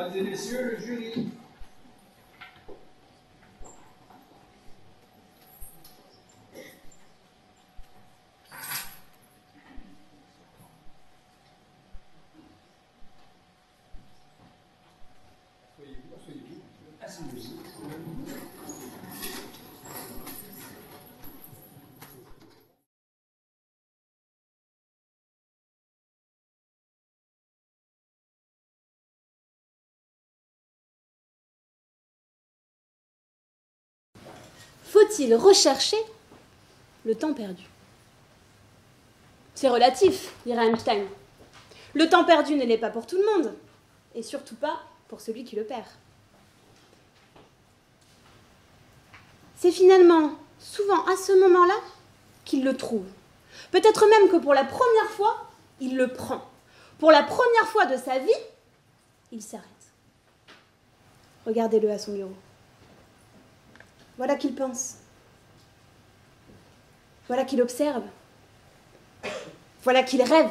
Mesdames et messieurs, le jury. Faut-il rechercher le temps perdu? C'est relatif, dirait Einstein. Le temps perdu ne l'est pas pour tout le monde, et surtout pas pour celui qui le perd. C'est finalement souvent à ce moment-là qu'il le trouve. Peut-être même que pour la première fois, il le prend. Pour la première fois de sa vie, il s'arrête. Regardez-le à son bureau. Voilà qu'il pense. Voilà qu'il observe. Voilà qu'il rêve.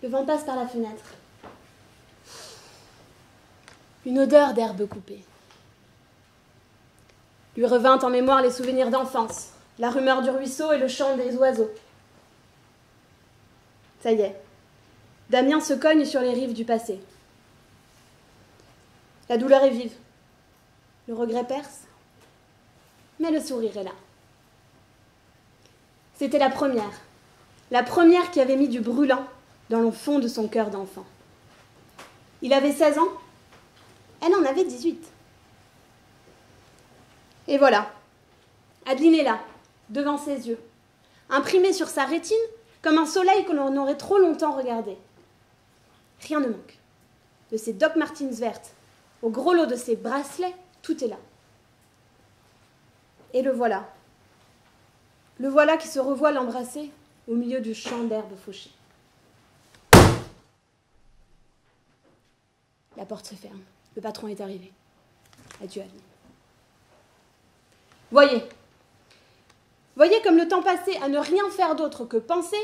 Le vent passe par la fenêtre. Une odeur d'herbe coupée. Lui revint en mémoire les souvenirs d'enfance, la rumeur du ruisseau et le chant des oiseaux. Ça y est, Damien se cogne sur les rives du passé. La douleur est vive. Le regret perce, mais le sourire est là. C'était la première qui avait mis du brûlant dans le fond de son cœur d'enfant. Il avait 16 ans, elle en avait 18. Et voilà, Adeline est là, devant ses yeux, imprimée sur sa rétine comme un soleil que l'on aurait trop longtemps regardé. Rien ne manque. De ses Doc Martens vertes au gros lot de ses bracelets, tout est là. Et le voilà. Le voilà qui se revoit l'embrasser au milieu du champ d'herbe fauchée. La porte se ferme. Le patron est arrivé. Adieu, Adeline. Voyez comme le temps passé à ne rien faire d'autre que penser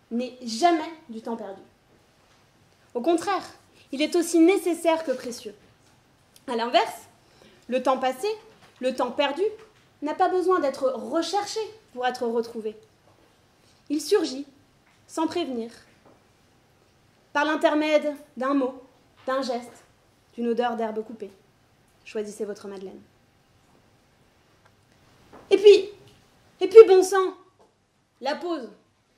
n'est jamais du temps perdu. Au contraire, il est aussi nécessaire que précieux. À l'inverse, le temps passé, le temps perdu, n'a pas besoin d'être recherché pour être retrouvé. Il surgit, sans prévenir, par l'intermède d'un mot, d'un geste, d'une odeur d'herbe coupée. Choisissez votre Madeleine. Et puis, bon sang, la pause,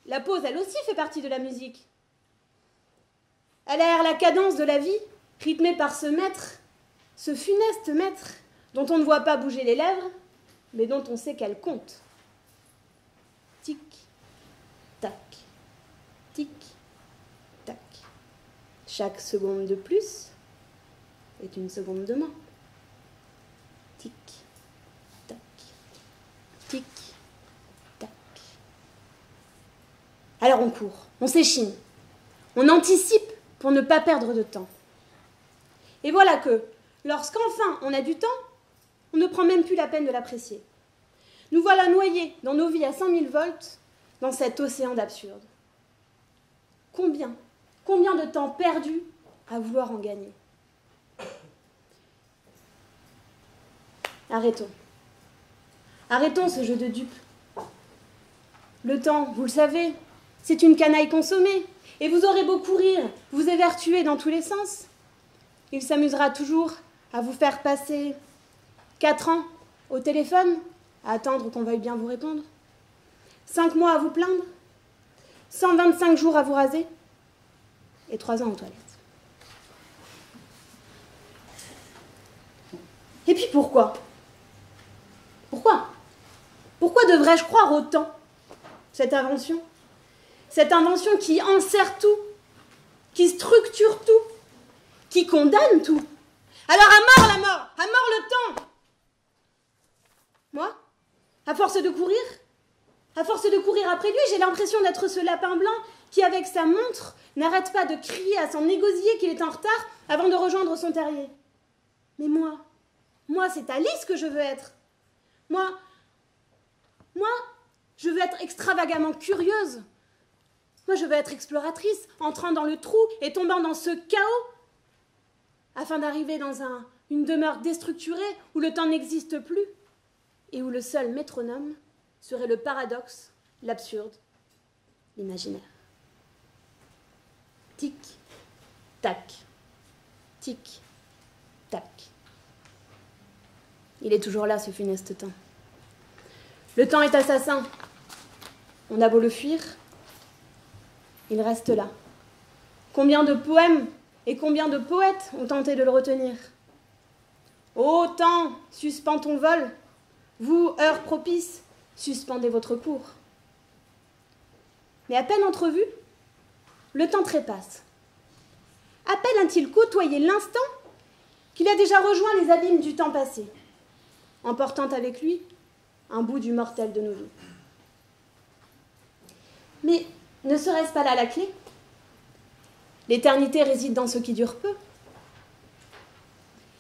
elle aussi fait partie de la musique. Elle aère la cadence de la vie, rythmée par ce maître, ce funeste maître, dont on ne voit pas bouger les lèvres, mais dont on sait qu'elle compte. Tic, tac, tic, tac. Chaque seconde de plus est une seconde de moins. Tic, tac, tic, tac. Alors on court, on s'échine, on anticipe pour ne pas perdre de temps. Et voilà que, lorsqu'enfin on a du temps, on ne prend même plus la peine de l'apprécier. Nous voilà noyés dans nos vies à 5000 volts, dans cet océan d'absurde. Combien de temps perdu à vouloir en gagner? Arrêtons. Arrêtons ce jeu de dupes. Le temps, vous le savez, c'est une canaille consommée, et vous aurez beau courir, vous évertuer dans tous les sens. Il s'amusera toujours à vous faire passer 4 ans au téléphone, à attendre qu'on veuille bien vous répondre, 5 mois à vous plaindre, 125 jours à vous raser, et 3 ans aux toilettes. Et puis pourquoi devrais-je croire au temps, cette invention qui enserre tout, qui structure tout, qui condamne tout? Alors à mort la mort, à mort le temps! Moi, à force de courir après lui, j'ai l'impression d'être ce lapin blanc qui, avec sa montre, n'arrête pas de crier à son négosier qu'il est en retard avant de rejoindre son terrier. Mais moi, c'est Alice que je veux être. Moi, je veux être extravagamment curieuse. Moi, je veux être exploratrice, entrant dans le trou et tombant dans ce chaos afin d'arriver dans une demeure déstructurée où le temps n'existe plus et où le seul métronome serait le paradoxe, l'absurde, l'imaginaire. Tic, tac, tic, tac. Il est toujours là, ce funeste temps. Le temps est assassin. On a beau le fuir, il reste là. Combien de poèmes et combien de poètes ont tenté de le retenir? Ô temps, suspends ton vol. Vous, heure propice, suspendez votre cours. Mais à peine entrevu, le temps trépasse. À peine a-t-il côtoyé l'instant qu'il a déjà rejoint les abîmes du temps passé, emportant avec lui un bout du mortel de nos vies. Mais ne serait-ce pas là la clé? L'éternité réside dans ce qui dure peu.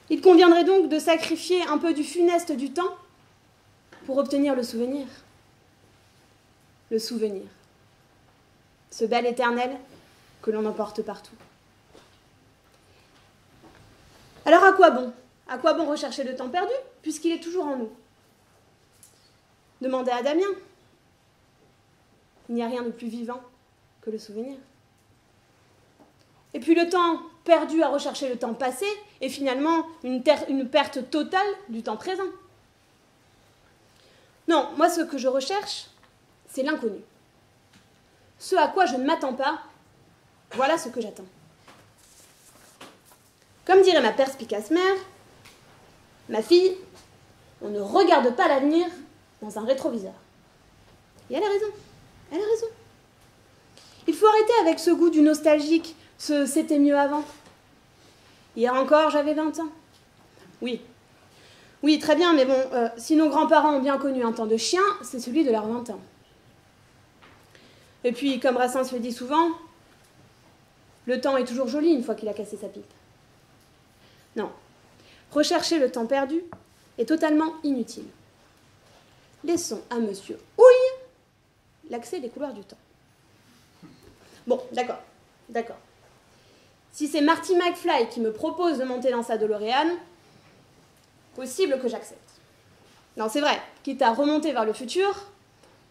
Il conviendrait donc de sacrifier un peu du funeste du temps pour obtenir le souvenir. Le souvenir. Ce bel éternel que l'on emporte partout. Alors à quoi bon? À quoi bon rechercher le temps perdu, puisqu'il est toujours en nous? Demandez à Damien. Il n'y a rien de plus vivant que le souvenir. Et puis le temps perdu à rechercher le temps passé est finalement une perte totale du temps présent. Non, moi ce que je recherche, c'est l'inconnu. Ce à quoi je ne m'attends pas, voilà ce que j'attends. Comme dirait ma perspicace mère, ma fille, on ne regarde pas l'avenir dans un rétroviseur. Et elle a raison, elle a raison. Il faut arrêter avec ce goût du nostalgique, ce « c'était mieux avant ». Hier encore, j'avais 20 ans. Oui, très bien, mais bon, si nos grands-parents ont bien connu un temps de chien, c'est celui de leurs 20 ans. Et puis, comme Brassens le dit souvent, le temps est toujours joli une fois qu'il a cassé sa pipe. Non, rechercher le temps perdu est totalement inutile. Laissons à Monsieur Houille l'accès des couloirs du temps. Bon, d'accord. Si c'est Marty McFly qui me propose de monter dans sa DeLorean, possible que j'accepte. Non, c'est vrai, quitte à remonter vers le futur,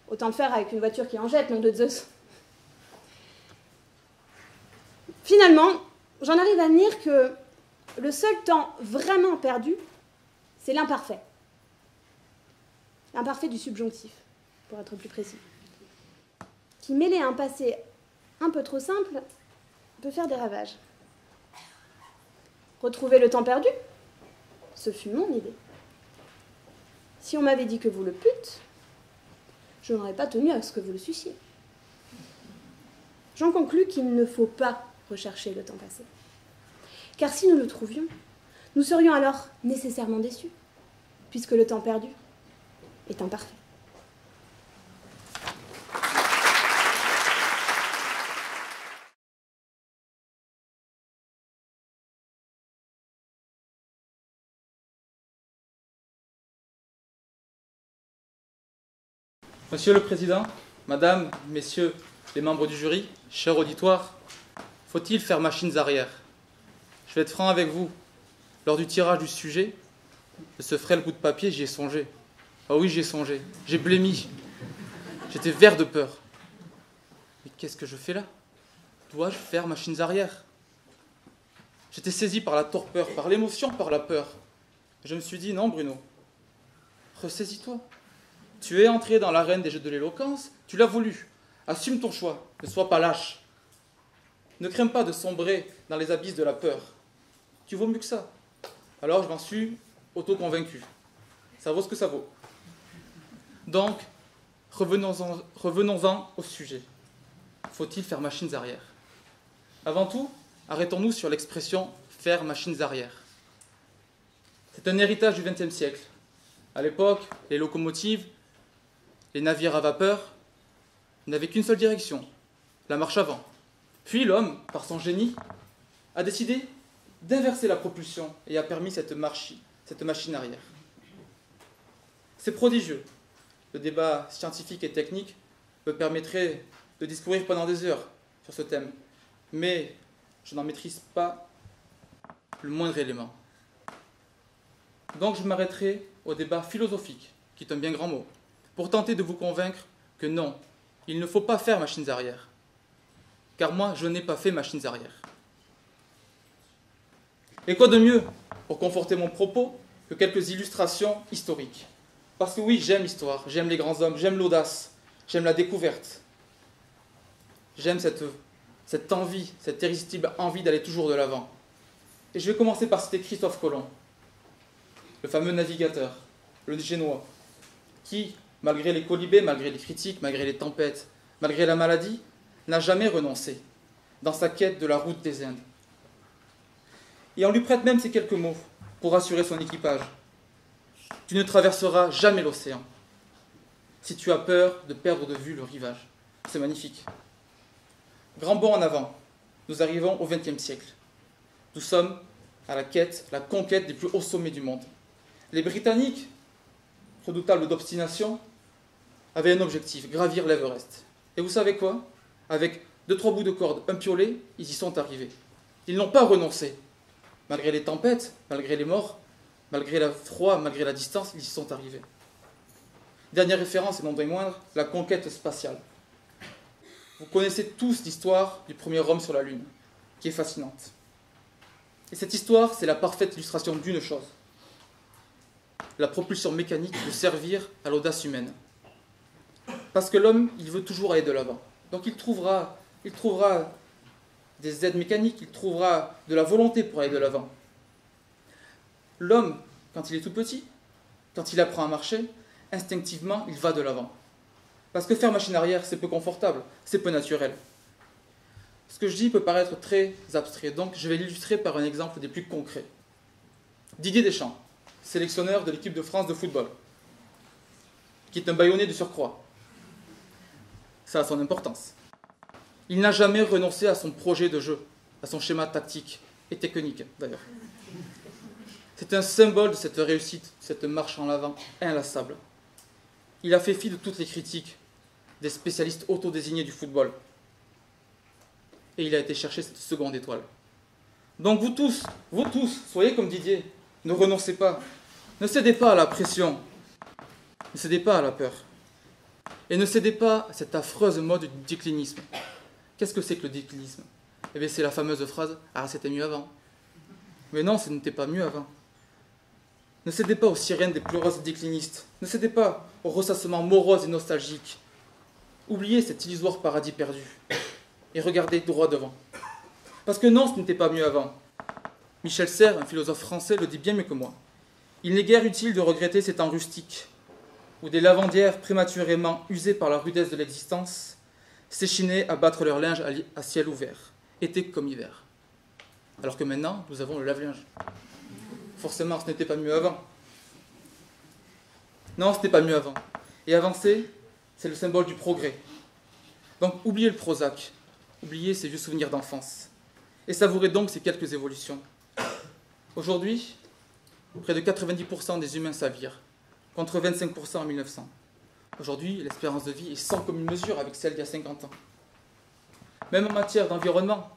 autant le faire avec une voiture qui en jette, nom de Zeus. Finalement, j'en arrive à me dire que le seul temps vraiment perdu, c'est l'imparfait. L'imparfait du subjonctif, pour être plus précis. Qui, mêlé à un passé un peu trop simple, peut faire des ravages. Retrouver le temps perdu, ce fut mon idée. Si on m'avait dit que vous le pûtes, je n'aurais pas tenu à ce que vous le sussiez. J'en conclus qu'il ne faut pas rechercher le temps passé. Car si nous le trouvions, nous serions alors nécessairement déçus, puisque le temps perdu est imparfait. Monsieur le Président, Madame, Messieurs les membres du jury, cher auditoire, faut-il faire machines arrière? Je vais être franc avec vous. Lors du tirage du sujet, de ce frêle bout de papier, j'y ai songé. Ah oui, j'y ai songé. J'ai blêmi. J'étais vert de peur. Mais qu'est-ce que je fais là? Dois-je faire machines arrière? J'étais saisi par la torpeur, par l'émotion, par la peur. Je me suis dit, non Bruno, ressaisis-toi. Tu es entré dans l'arène des jeux de l'éloquence, tu l'as voulu. Assume ton choix, ne sois pas lâche. Ne crains pas de sombrer dans les abysses de la peur. Tu vaux mieux que ça. Alors je m'en suis auto-convaincu. Ça vaut ce que ça vaut. Donc, revenons-en au sujet. Faut-il faire machines arrière? Avant tout, arrêtons-nous sur l'expression « faire machines arrière ». C'est un héritage du XXe siècle. À l'époque, les locomotives, les navires à vapeur n'avaient qu'une seule direction, la marche avant. Puis l'homme, par son génie, a décidé d'inverser la propulsion et a permis cette machine arrière. C'est prodigieux. Le débat scientifique et technique me permettrait de discourir pendant des heures sur ce thème. Mais je n'en maîtrise pas le moindre élément. Donc je m'arrêterai au débat philosophique, qui est un bien grand mot, pour tenter de vous convaincre que non, il ne faut pas faire machines arrière. Car moi, je n'ai pas fait machines arrière. Et quoi de mieux pour conforter mon propos que quelques illustrations historiques? Parce que oui, j'aime l'histoire, j'aime les grands hommes, j'aime l'audace, j'aime la découverte. J'aime cette envie, cette irrésistible envie d'aller toujours de l'avant. Et je vais commencer par citer Christophe Colomb, le fameux navigateur, le Génois, qui, malgré les colibés, malgré les critiques, malgré les tempêtes, malgré la maladie, n'a jamais renoncé dans sa quête de la route des Indes. Et on lui prête même ces quelques mots pour rassurer son équipage. Tu ne traverseras jamais l'océan si tu as peur de perdre de vue le rivage. C'est magnifique. Grand bond en avant, nous arrivons au XXe siècle. Nous sommes à la conquête des plus hauts sommets du monde. Les Britanniques, redoutables d'obstination, avaient un objectif, gravir l'Everest. Et vous savez quoi? Avec 2-3 bouts de corde, un piolet, ils y sont arrivés. Ils n'ont pas renoncé. Malgré les tempêtes, malgré les morts, malgré le froid, malgré la distance, ils y sont arrivés. Dernière référence, et non des moindres, la conquête spatiale. Vous connaissez tous l'histoire du premier homme sur la Lune, qui est fascinante. Et cette histoire, c'est la parfaite illustration d'une chose. La propulsion mécanique de servir à l'audace humaine. Parce que l'homme, il veut toujours aller de l'avant. Donc il trouvera des aides mécaniques, il trouvera de la volonté pour aller de l'avant. L'homme, quand il est tout petit, quand il apprend à marcher, instinctivement, il va de l'avant. Parce que faire machine arrière, c'est peu confortable, c'est peu naturel. Ce que je dis peut paraître très abstrait, donc je vais l'illustrer par un exemple des plus concrets. Didier Deschamps, sélectionneur de l'équipe de France de football, qui est un bâillonné de surcroît. Ça a son importance. Il n'a jamais renoncé à son projet de jeu, à son schéma tactique et technique d'ailleurs. C'est un symbole de cette réussite, cette marche en avant inlassable. Il a fait fi de toutes les critiques des spécialistes autodésignés du football. Et il a été chercher cette seconde étoile. Donc vous tous, soyez comme Didier, ne renoncez pas, ne cédez pas à la pression, ne cédez pas à la peur. Et ne cédez pas à cette affreuse mode du déclinisme. Qu'est-ce que c'est que le déclinisme? Eh bien c'est la fameuse phrase « Ah, c'était mieux avant ». Mais non, ce n'était pas mieux avant. Ne cédez pas aux sirènes des pleureuses déclinistes. Ne cédez pas aux ressassements moroses et nostalgiques. Oubliez cet illusoire paradis perdu. Et regardez droit devant. Parce que non, ce n'était pas mieux avant. Michel Serres, un philosophe français, le dit bien mieux que moi. Il n'est guère utile de regretter ces temps rustiques, où des lavandières prématurément usées par la rudesse de l'existence s'échinaient à battre leur linge à ciel ouvert, été comme hiver. Alors que maintenant, nous avons le lave-linge. Forcément, ce n'était pas mieux avant. Non, ce n'était pas mieux avant. Et avancer, c'est le symbole du progrès. Donc, oubliez le Prozac, oubliez ces vieux souvenirs d'enfance, et savourez donc ces quelques évolutions. Aujourd'hui, près de 90% des humains s'avirent, contre 25% en 1900. Aujourd'hui, l'espérance de vie est sans commune mesure avec celle d'il y a 50 ans. Même en matière d'environnement,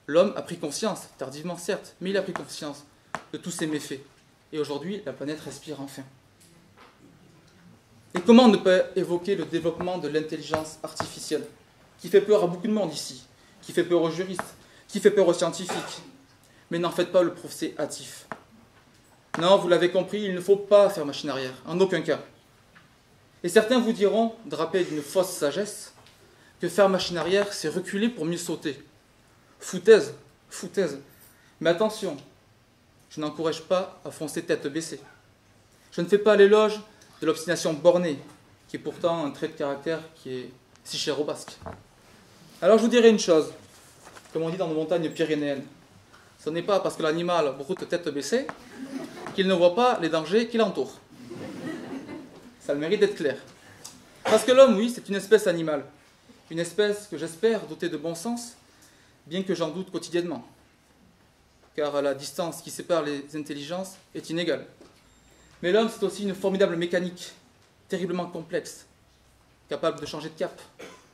l'homme a pris conscience, tardivement certes, mais il a pris conscience de tous ces méfaits. Et aujourd'hui, la planète respire enfin. Et comment ne pas évoquer le développement de l'intelligence artificielle, qui fait peur à beaucoup de monde ici, qui fait peur aux juristes, qui fait peur aux scientifiques. Mais n'en faites pas le procès hâtif. Non, vous l'avez compris, il ne faut pas faire machine arrière, en aucun cas. Et certains vous diront, drapés d'une fausse sagesse, que faire machine arrière, c'est reculer pour mieux sauter. Foutaise. Mais attention, je n'encourage pas à foncer tête baissée. Je ne fais pas l'éloge de l'obstination bornée, qui est pourtant un trait de caractère qui est si cher aux Basques. Alors je vous dirai une chose, comme on dit dans nos montagnes pyrénéennes. Ce n'est pas parce que l'animal broute tête baissée qu'il ne voit pas les dangers qui l'entourent. Ça a le mérite d'être clair. Parce que l'homme, oui, c'est une espèce animale. Une espèce que j'espère dotée de bon sens, bien que j'en doute quotidiennement. Car la distance qui sépare les intelligences est inégale. Mais l'homme, c'est aussi une formidable mécanique, terriblement complexe, capable de changer de cap,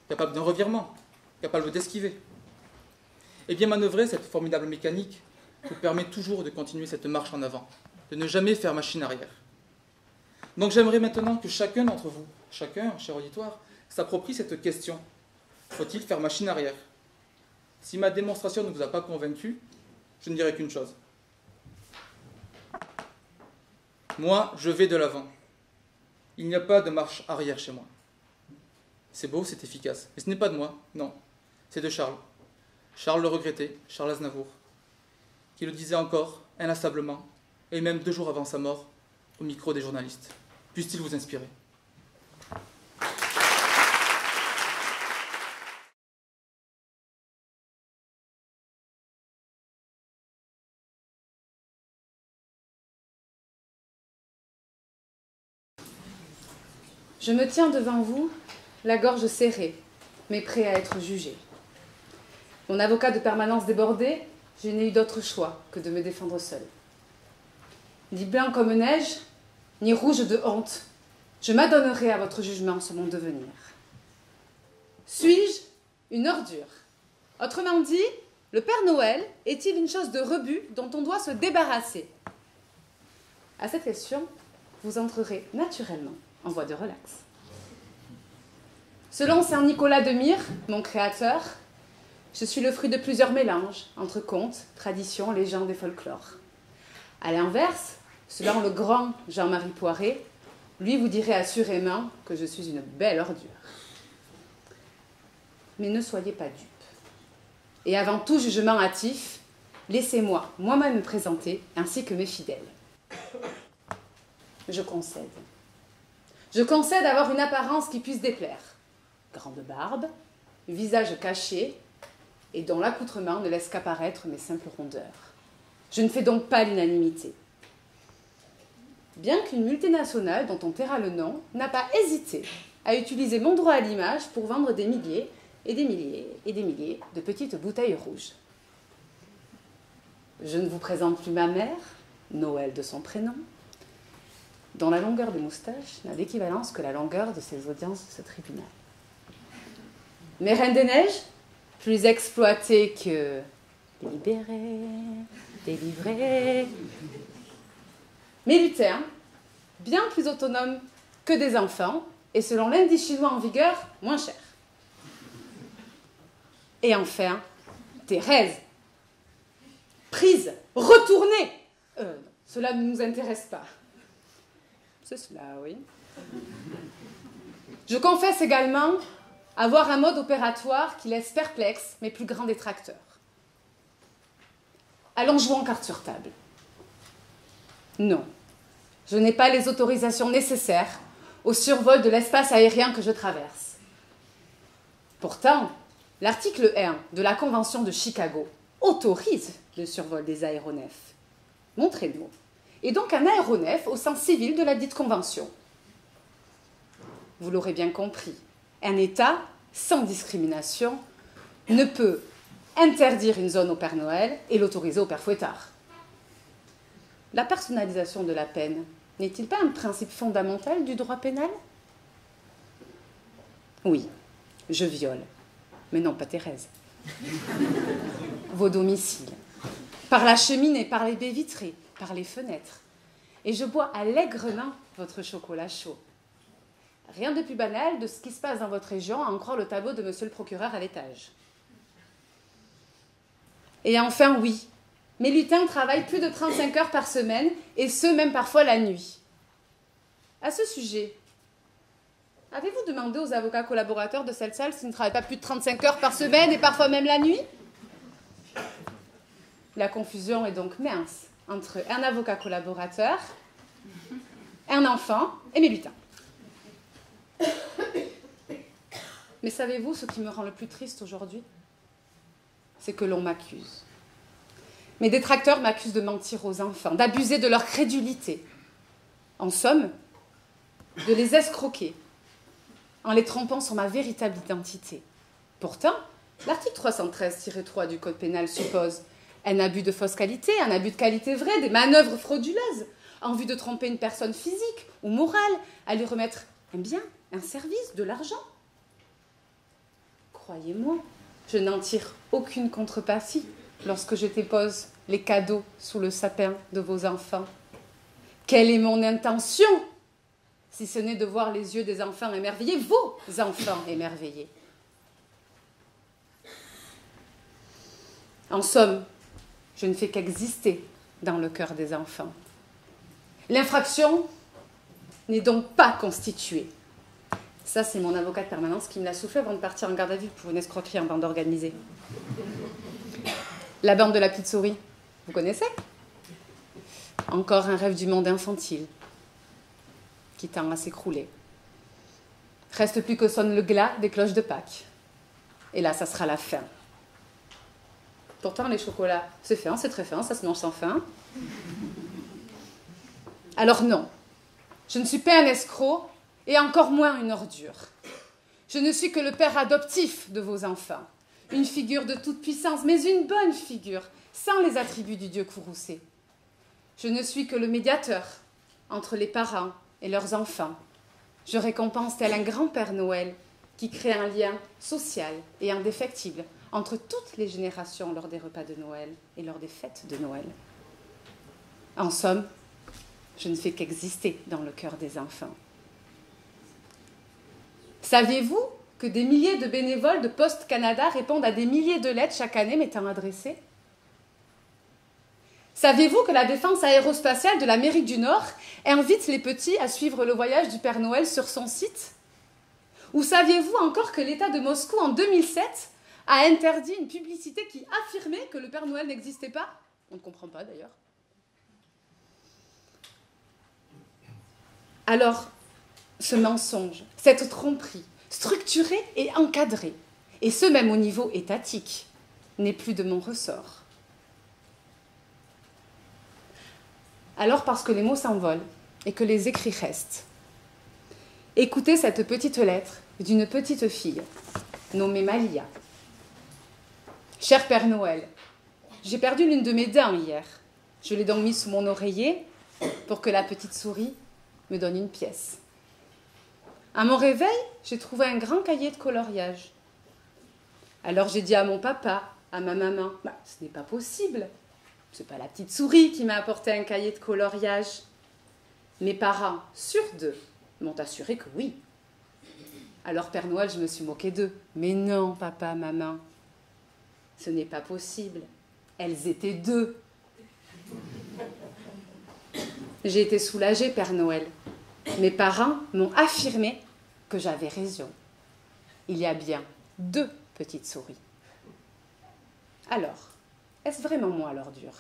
capable d'un revirement, capable d'esquiver. Et bien manœuvrer cette formidable mécanique vous permet toujours de continuer cette marche en avant, de ne jamais faire machine arrière. Donc j'aimerais maintenant que chacun d'entre vous, chacun, cher auditoire, s'approprie cette question. Faut-il faire machine arrière? Si ma démonstration ne vous a pas convaincu, je ne dirai qu'une chose. Moi, je vais de l'avant. Il n'y a pas de marche arrière chez moi. C'est beau, c'est efficace. Mais ce n'est pas de moi, non. C'est de Charles. Charles le regretté, Charles Aznavour, qui le disait encore, inlassablement, et même 2 jours avant sa mort, au micro des journalistes. Puisse-t-il vous inspirer? Je me tiens devant vous, la gorge serrée, mais prêt à être jugé. Mon avocat de permanence débordé, je n'ai eu d'autre choix que de me défendre seul. Ni blanc comme neige, ni rouge de honte, je m'adonnerai à votre jugement sur mon devenir. Suis-je une ordure? Autrement dit, le Père Noël est-il une chose de rebut dont on doit se débarrasser? À cette question, vous entrerez naturellement en voie de relax. Selon saint Nicolas de Myre, mon créateur, je suis le fruit de plusieurs mélanges entre contes, traditions, légendes et folklore. À l'inverse, selon le grand Jean-Marie Poiré, lui vous dirait assurément que je suis une belle ordure. Mais ne soyez pas dupes. Et avant tout jugement hâtif, laissez-moi moi-même me présenter ainsi que mes fidèles. Je concède. Je concède avoir une apparence qui puisse déplaire. Grande barbe, visage caché, et dont l'accoutrement ne laisse qu'apparaître mes simples rondeurs. Je ne fais donc pas l'unanimité. Bien qu'une multinationale dont on taira le nom n'a pas hésité à utiliser mon droit à l'image pour vendre des milliers et des milliers et des milliers de petites bouteilles rouges. Je ne vous présente plus ma mère, Noël de son prénom, dont la longueur des moustaches n'a d'équivalence que la longueur de ses audiences de ce tribunal. Mes Reines des Neiges, plus exploitées que libérées, délivrées. Mes lutins, bien plus autonomes que des enfants, et selon l'indice chinois en vigueur, moins chers. Et enfin, Thérèse. Prise, retournée. Cela ne nous intéresse pas. C'est cela, oui. Je confesse également avoir un mode opératoire qui laisse perplexe mes plus grands détracteurs. Allons jouer en cartes sur table. Non, je n'ai pas les autorisations nécessaires au survol de l'espace aérien que je traverse. Pourtant, l'article 1 de la Convention de Chicago autorise le survol des aéronefs. Montrez-nous. Et donc un aéronef au sens civil de la dite convention. Vous l'aurez bien compris, un État, sans discrimination, ne peut interdire une zone au Père Noël et l'autoriser au Père Fouettard. La personnalisation de la peine n'est-il pas un principe fondamental du droit pénal? Oui, je viole, mais non pas Thérèse. Vos domiciles, par la cheminée, par les baies vitrées, par les fenêtres. Et je bois allègrement votre chocolat chaud. Rien de plus banal de ce qui se passe dans votre région, à en croire le tableau de monsieur le procureur à l'étage. Et enfin, oui, mes lutins travaillent plus de 35 heures par semaine, et ce, même parfois la nuit. À ce sujet, avez-vous demandé aux avocats collaborateurs de cette salle s'ils ne travaillent pas plus de 35 heures par semaine, et parfois même la nuit? La confusion est donc mince entre un avocat collaborateur, un enfant et mes lutins. Mais savez-vous ce qui me rend le plus triste aujourd'hui? C'est que l'on m'accuse. Mes détracteurs m'accusent de mentir aux enfants, d'abuser de leur crédulité. En somme, de les escroquer, en les trompant sur ma véritable identité. Pourtant, l'article 313-3 du Code pénal suppose un abus de fausse qualité, un abus de qualité vraie, des manœuvres frauduleuses, en vue de tromper une personne physique ou morale, à lui remettre un bien, un service, de l'argent. Croyez-moi, je n'en tire aucune contrepartie lorsque je dépose les cadeaux sous le sapin de vos enfants? Quelle est mon intention, si ce n'est de voir les yeux des enfants émerveillés, vos enfants émerveillés? En somme, je ne fais qu'exister dans le cœur des enfants. L'infraction n'est donc pas constituée. Ça, c'est mon avocat de permanence qui me l'a soufflé avant de partir en garde à vue pour une escroquerie en bande organisée. La bande de la petite souris, vous connaissez? Encore un rêve du monde infantile qui tend à s'écrouler. Reste plus que sonne le glas des cloches de Pâques. Et là, ça sera la fin. Pourtant, les chocolats, c'est fin, c'est très fin, ça se mange sans fin. Alors non, je ne suis pas un escroc et encore moins une ordure. Je ne suis que le père adoptif de vos enfants. Une figure de toute puissance, mais une bonne figure, sans les attributs du dieu courroucé. Je ne suis que le médiateur entre les parents et leurs enfants. Je récompense tel un grand-père Noël qui crée un lien social et indéfectible entre toutes les générations lors des repas de Noël et lors des fêtes de Noël. En somme, je ne fais qu'exister dans le cœur des enfants. Saviez-vous que des milliers de bénévoles de Poste Canada répondent à des milliers de lettres chaque année m'étant adressées? Saviez-vous que la défense aérospatiale de l'Amérique du Nord invite les petits à suivre le voyage du Père Noël sur son site? Ou saviez-vous encore que l'État de Moscou, en 2007, a interdit une publicité qui affirmait que le Père Noël n'existait pas? On ne comprend pas d'ailleurs. Alors, ce mensonge, cette tromperie, structurée et encadrée, et ce même au niveau étatique, n'est plus de mon ressort. Alors, parce que les mots s'envolent et que les écrits restent, écoutez cette petite lettre d'une petite fille nommée Malia. Cher Père Noël, j'ai perdu l'une de mes dents hier. Je l'ai donc mise sous mon oreiller pour que la petite souris me donne une pièce. À mon réveil, j'ai trouvé un grand cahier de coloriage. Alors j'ai dit à mon papa, à ma maman, ce n'est pas possible. C'est pas la petite souris qui m'a apporté un cahier de coloriage. Mes parents, sur deux, m'ont assuré que oui. Alors Père Noël, je me suis moquée d'eux. Mais non, papa, maman, ce n'est pas possible. Elles étaient deux. J'ai été soulagée, Père Noël. Mes parents m'ont affirmé que j'avais raison. Il y a bien deux petites souris. Alors, est-ce vraiment moi l'ordure?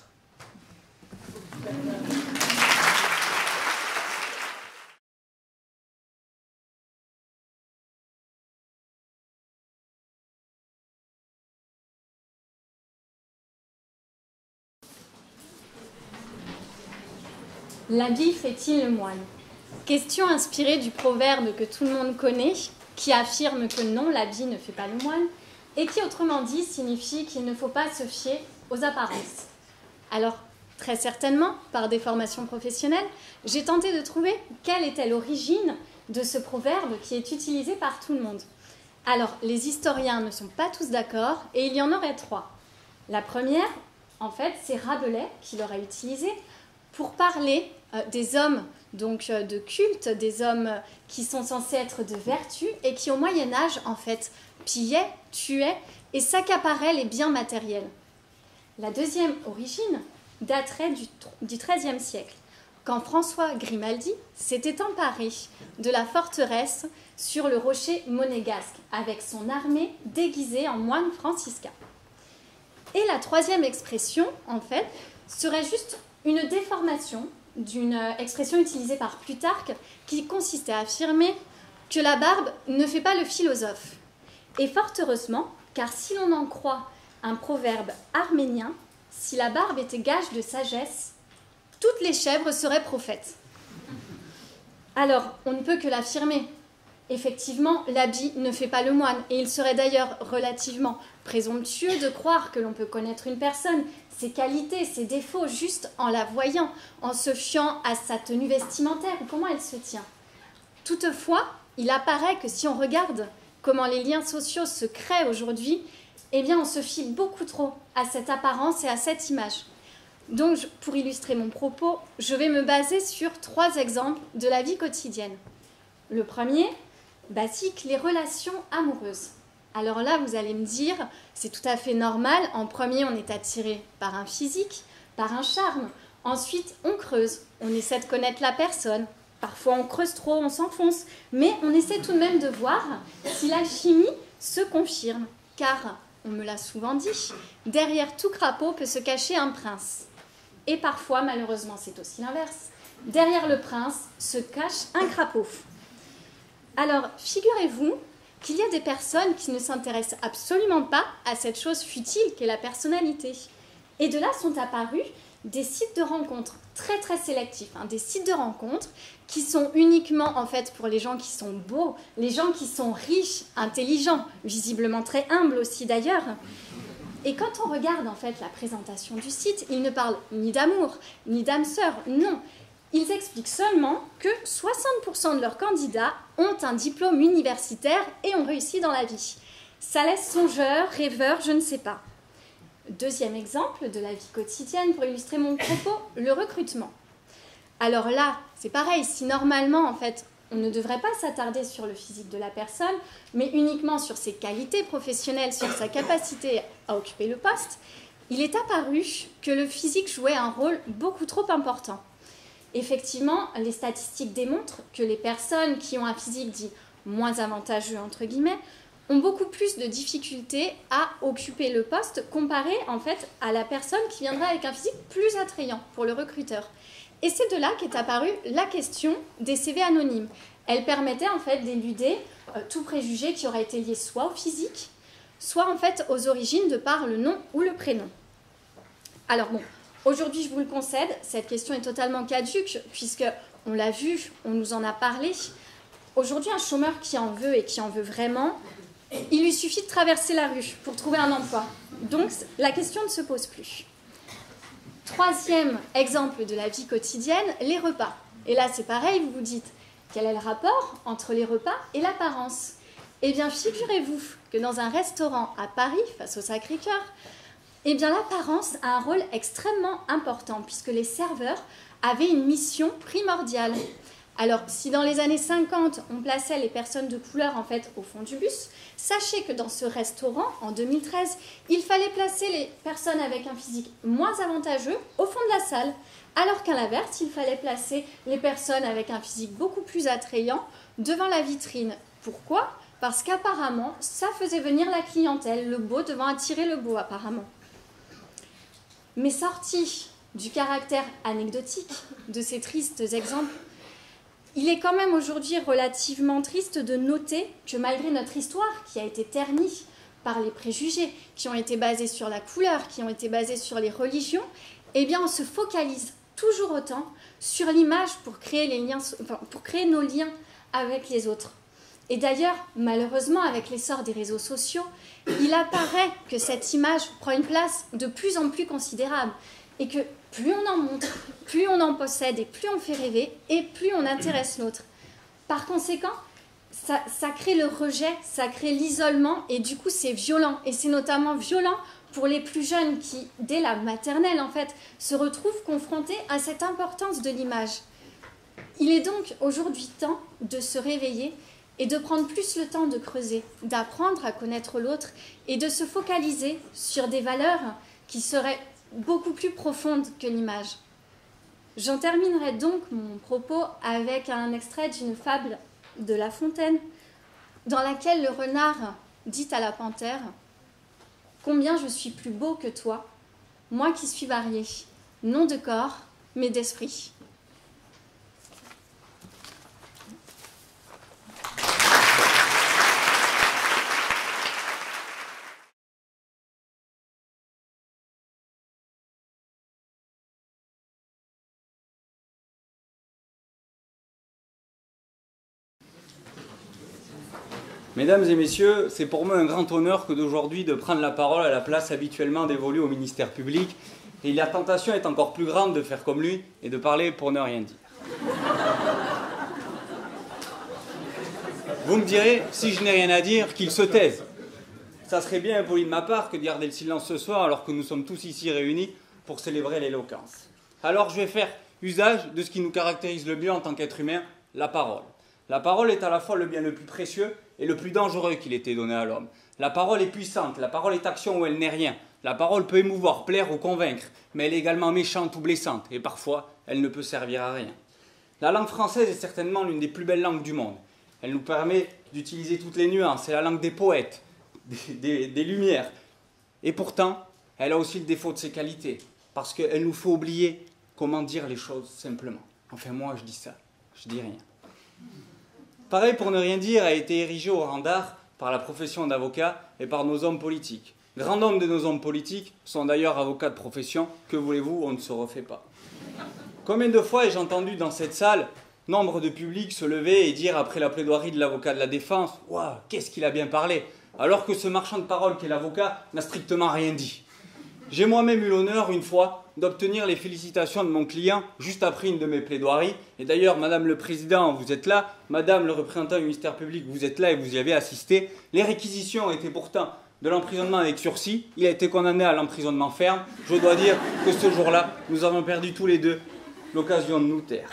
L'habit fait-il le moine? Question inspirée du proverbe que tout le monde connaît, qui affirme que non, l'habit ne fait pas le moine, et qui, autrement dit, signifie qu'il ne faut pas se fier aux apparences. Alors, très certainement, par des formations professionnelles, j'ai tenté de trouver quelle était l'origine de ce proverbe qui est utilisé par tout le monde. Alors, les historiens ne sont pas tous d'accord, et il y en aurait trois. La première, en fait, c'est Rabelais qui l'aurait utilisé pour parler des hommes donc de culte, des hommes qui sont censés être de vertu et qui au Moyen-Âge, en fait, pillaient, tuaient et s'accaparaient les biens matériels. La deuxième origine daterait du XIIIe siècle, quand François Grimaldi s'était emparé de la forteresse sur le rocher monégasque avec son armée déguisée en moine franciscain. Et la troisième expression, en fait, serait juste une déformation d'une expression utilisée par Plutarque qui consistait à affirmer que la barbe ne fait pas le philosophe. Et fort heureusement, car si l'on en croit un proverbe arménien, si la barbe était gage de sagesse, toutes les chèvres seraient prophètes. Alors, on ne peut que l'affirmer. Effectivement, l'habit ne fait pas le moine, et il serait d'ailleurs relativement présomptueux de croire que l'on peut connaître une personne, ses qualités, ses défauts, juste en la voyant, en se fiant à sa tenue vestimentaire ou comment elle se tient. Toutefois, il apparaît que si on regarde comment les liens sociaux se créent aujourd'hui, eh bien on se fie beaucoup trop à cette apparence et à cette image. Donc, pour illustrer mon propos, je vais me baser sur 3 exemples de la vie quotidienne. Le premier, basique, les relations amoureuses. Alors là, vous allez me dire, c'est tout à fait normal. En premier, on est attiré par un physique, par un charme. Ensuite, on creuse, on essaie de connaître la personne. Parfois, on creuse trop, on s'enfonce. Mais on essaie tout de même de voir si la chimie se confirme. Car, on me l'a souvent dit, derrière tout crapaud peut se cacher un prince. Et parfois, malheureusement, c'est aussi l'inverse. Derrière le prince se cache un crapaud. Alors, figurez-vous qu'il y a des personnes qui ne s'intéressent absolument pas à cette chose futile qu'est la personnalité. Et de là sont apparus des sites de rencontres très très sélectifs, des sites de rencontres qui sont uniquement en fait pour les gens qui sont beaux, les gens qui sont riches, intelligents, visiblement très humbles aussi d'ailleurs. Et quand on regarde en fait la présentation du site, ils ne parlent ni d'amour, ni d'âme sœur, non. Ils expliquent seulement que 60% de leurs candidats ont un diplôme universitaire et ont réussi dans la vie. Ça laisse songeur, rêveur, je ne sais pas. Deuxième exemple de la vie quotidienne pour illustrer mon propos, le recrutement. Alors là, c'est pareil, si normalement en fait on ne devrait pas s'attarder sur le physique de la personne, mais uniquement sur ses qualités professionnelles, sur sa capacité à occuper le poste, il est apparu que le physique jouait un rôle beaucoup trop important. Effectivement, les statistiques démontrent que les personnes qui ont un physique dit moins avantageux, entre guillemets, ont beaucoup plus de difficultés à occuper le poste comparé en fait à la personne qui viendra avec un physique plus attrayant pour le recruteur. Et c'est de là qu'est apparue la question des CV anonymes. Elle permettait en fait d'éluder tout préjugé qui aurait été lié soit au physique, soit en fait aux origines de par le nom ou le prénom. Alors bon, aujourd'hui je vous le concède, cette question est totalement caduque puisque on l'a vu, on nous en a parlé. Aujourd'hui, un chômeur qui en veut et qui en veut vraiment, il lui suffit de traverser la rue pour trouver un emploi. Donc, la question ne se pose plus. Troisième exemple de la vie quotidienne, les repas. Et là, c'est pareil, vous vous dites, quel est le rapport entre les repas et l'apparence? Eh bien, figurez-vous que dans un restaurant à Paris, face au Sacré-Cœur, eh bien, l'apparence a un rôle extrêmement important puisque les serveurs avaient une mission primordiale. Alors, si dans les années 50, on plaçait les personnes de couleur en fait au fond du bus, sachez que dans ce restaurant, en 2013, il fallait placer les personnes avec un physique moins avantageux au fond de la salle, alors qu'à l'inverse, il fallait placer les personnes avec un physique beaucoup plus attrayant devant la vitrine. Pourquoi? Parce qu'apparemment, ça faisait venir la clientèle, le beau devant attirer le beau apparemment. Mais sorti du caractère anecdotique de ces tristes exemples, il est quand même aujourd'hui relativement triste de noter que malgré notre histoire qui a été ternie par les préjugés, qui ont été basés sur la couleur, qui ont été basés sur les religions, eh bien on se focalise toujours autant sur l'image pour créer nos liens avec les autres. Et d'ailleurs, malheureusement, avec l'essor des réseaux sociaux, il apparaît que cette image prend une place de plus en plus considérable et que plus on en montre, plus on en possède et plus on fait rêver et plus on intéresse l'autre. Par conséquent, ça crée le rejet, ça crée l'isolement et du coup c'est violent. Et c'est notamment violent pour les plus jeunes qui, dès la maternelle en fait, se retrouvent confrontés à cette importance de l'image. Il est donc aujourd'hui temps de se réveiller et de prendre plus le temps de creuser, d'apprendre à connaître l'autre et de se focaliser sur des valeurs qui seraient beaucoup plus profondes que l'image. J'en terminerai donc mon propos avec un extrait d'une fable de La Fontaine, dans laquelle le renard dit à la panthère « Combien je suis plus beau que toi, moi qui suis varié, non de corps, mais d'esprit. » Mesdames et messieurs, c'est pour moi un grand honneur que d'aujourd'hui de prendre la parole à la place habituellement dévolue au ministère public. Et la tentation est encore plus grande de faire comme lui et de parler pour ne rien dire. Vous me direz, si je n'ai rien à dire, qu'il se taise. Ça serait bien impoli de ma part que de garder le silence ce soir alors que nous sommes tous ici réunis pour célébrer l'éloquence. Alors je vais faire usage de ce qui nous caractérise le mieux en tant qu'être humain, la parole. La parole est à la fois le bien le plus précieux et le plus dangereux qu'il ait été donné à l'homme. La parole est puissante, la parole est action où elle n'est rien. La parole peut émouvoir, plaire ou convaincre, mais elle est également méchante ou blessante, et parfois elle ne peut servir à rien. La langue française est certainement l'une des plus belles langues du monde. Elle nous permet d'utiliser toutes les nuances, c'est la langue des poètes, des lumières. Et pourtant, elle a aussi le défaut de ses qualités, parce qu'elle nous fait oublier comment dire les choses simplement. Enfin moi je dis ça, je dis rien. Pareil pour ne rien dire a été érigé au rang d'art par la profession d'avocat et par nos hommes politiques. Grand nombre de nos hommes politiques sont d'ailleurs avocats de profession, que voulez-vous, on ne se refait pas. Combien de fois ai-je entendu dans cette salle nombre de publics se lever et dire après la plaidoirie de l'avocat de la défense « Waouh, qu'est-ce qu'il a bien parlé !» alors que ce marchand de parole qu'est l'avocat n'a strictement rien dit. J'ai moi-même eu l'honneur, une fois, d'obtenir les félicitations de mon client juste après une de mes plaidoiries. Et d'ailleurs, Madame le Président, vous êtes là. Madame le représentant du ministère public, vous êtes là et vous y avez assisté. Les réquisitions étaient pourtant de l'emprisonnement avec sursis. Il a été condamné à l'emprisonnement ferme. Je dois dire que ce jour-là, nous avons perdu tous les deux l'occasion de nous taire.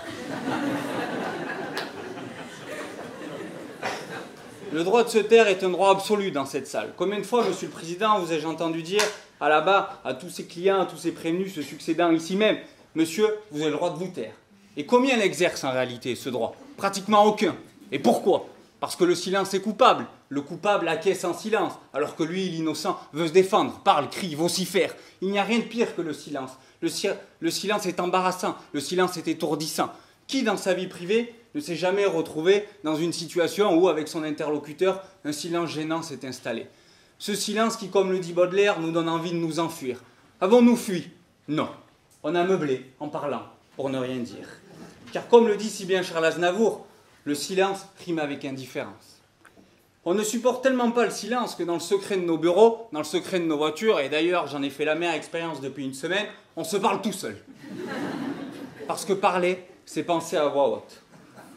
Le droit de se taire est un droit absolu dans cette salle. Combien de fois, Monsieur le Président, vous ai-je entendu dire à la barre, à tous ces clients, à tous ces prévenus se succédant ici même, monsieur, vous avez le droit de vous taire. Et combien l'exerce en réalité, ce droit? Pratiquement aucun. Et pourquoi? Parce que le silence est coupable. Le coupable acquiesce en silence, alors que lui, l'innocent, veut se défendre, parle, crie, vocifère. Il n'y a rien de pire que le silence. Le silence est embarrassant, le silence est étourdissant. Qui, dans sa vie privée, ne s'est jamais retrouvé dans une situation où, avec son interlocuteur, un silence gênant s'est installé? Ce silence qui, comme le dit Baudelaire, nous donne envie de nous enfuir. Avons-nous fui? Non. On a meublé en parlant, pour ne rien dire. Car comme le dit si bien Charles Aznavour, le silence rime avec indifférence. On ne supporte tellement pas le silence que dans le secret de nos bureaux, dans le secret de nos voitures, et d'ailleurs j'en ai fait la meilleure expérience depuis une semaine, on se parle tout seul. Parce que parler, c'est penser à voix haute.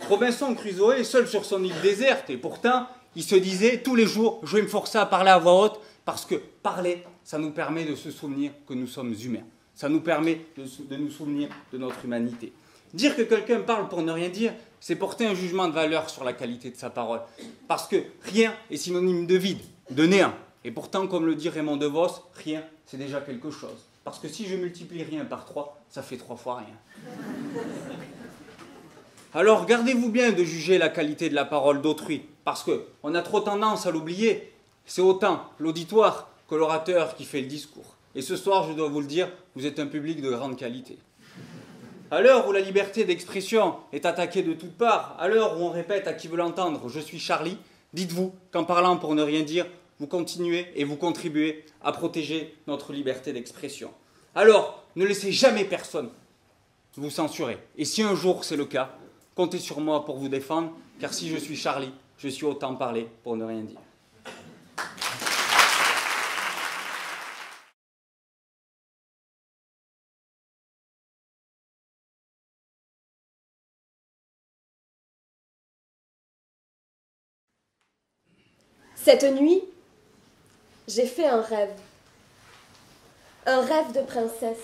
Robinson Crusoe est seul sur son île déserte, et pourtant, il se disait tous les jours, je vais me forcer à parler à voix haute, parce que parler, ça nous permet de se souvenir que nous sommes humains. Ça nous permet de nous souvenir de notre humanité. Dire que quelqu'un parle pour ne rien dire, c'est porter un jugement de valeur sur la qualité de sa parole. Parce que rien est synonyme de vide, de néant. Et pourtant, comme le dit Raymond DeVos, rien, c'est déjà quelque chose. Parce que si je multiplie rien par 3, ça fait 3 fois rien. Alors, gardez-vous bien de juger la qualité de la parole d'autrui, parce qu'on a trop tendance à l'oublier. C'est autant l'auditoire que l'orateur qui fait le discours. Et ce soir, je dois vous le dire, vous êtes un public de grande qualité. À l'heure où la liberté d'expression est attaquée de toutes parts, à l'heure où on répète à qui veut l'entendre « je suis Charlie », dites-vous qu'en parlant pour ne rien dire, vous continuez et vous contribuez à protéger notre liberté d'expression. Alors, ne laissez jamais personne vous censurer. Et si un jour c'est le cas, comptez sur moi pour vous défendre, car si je suis Charlie, je suis autant parler pour ne rien dire. Cette nuit, j'ai fait un rêve de princesse.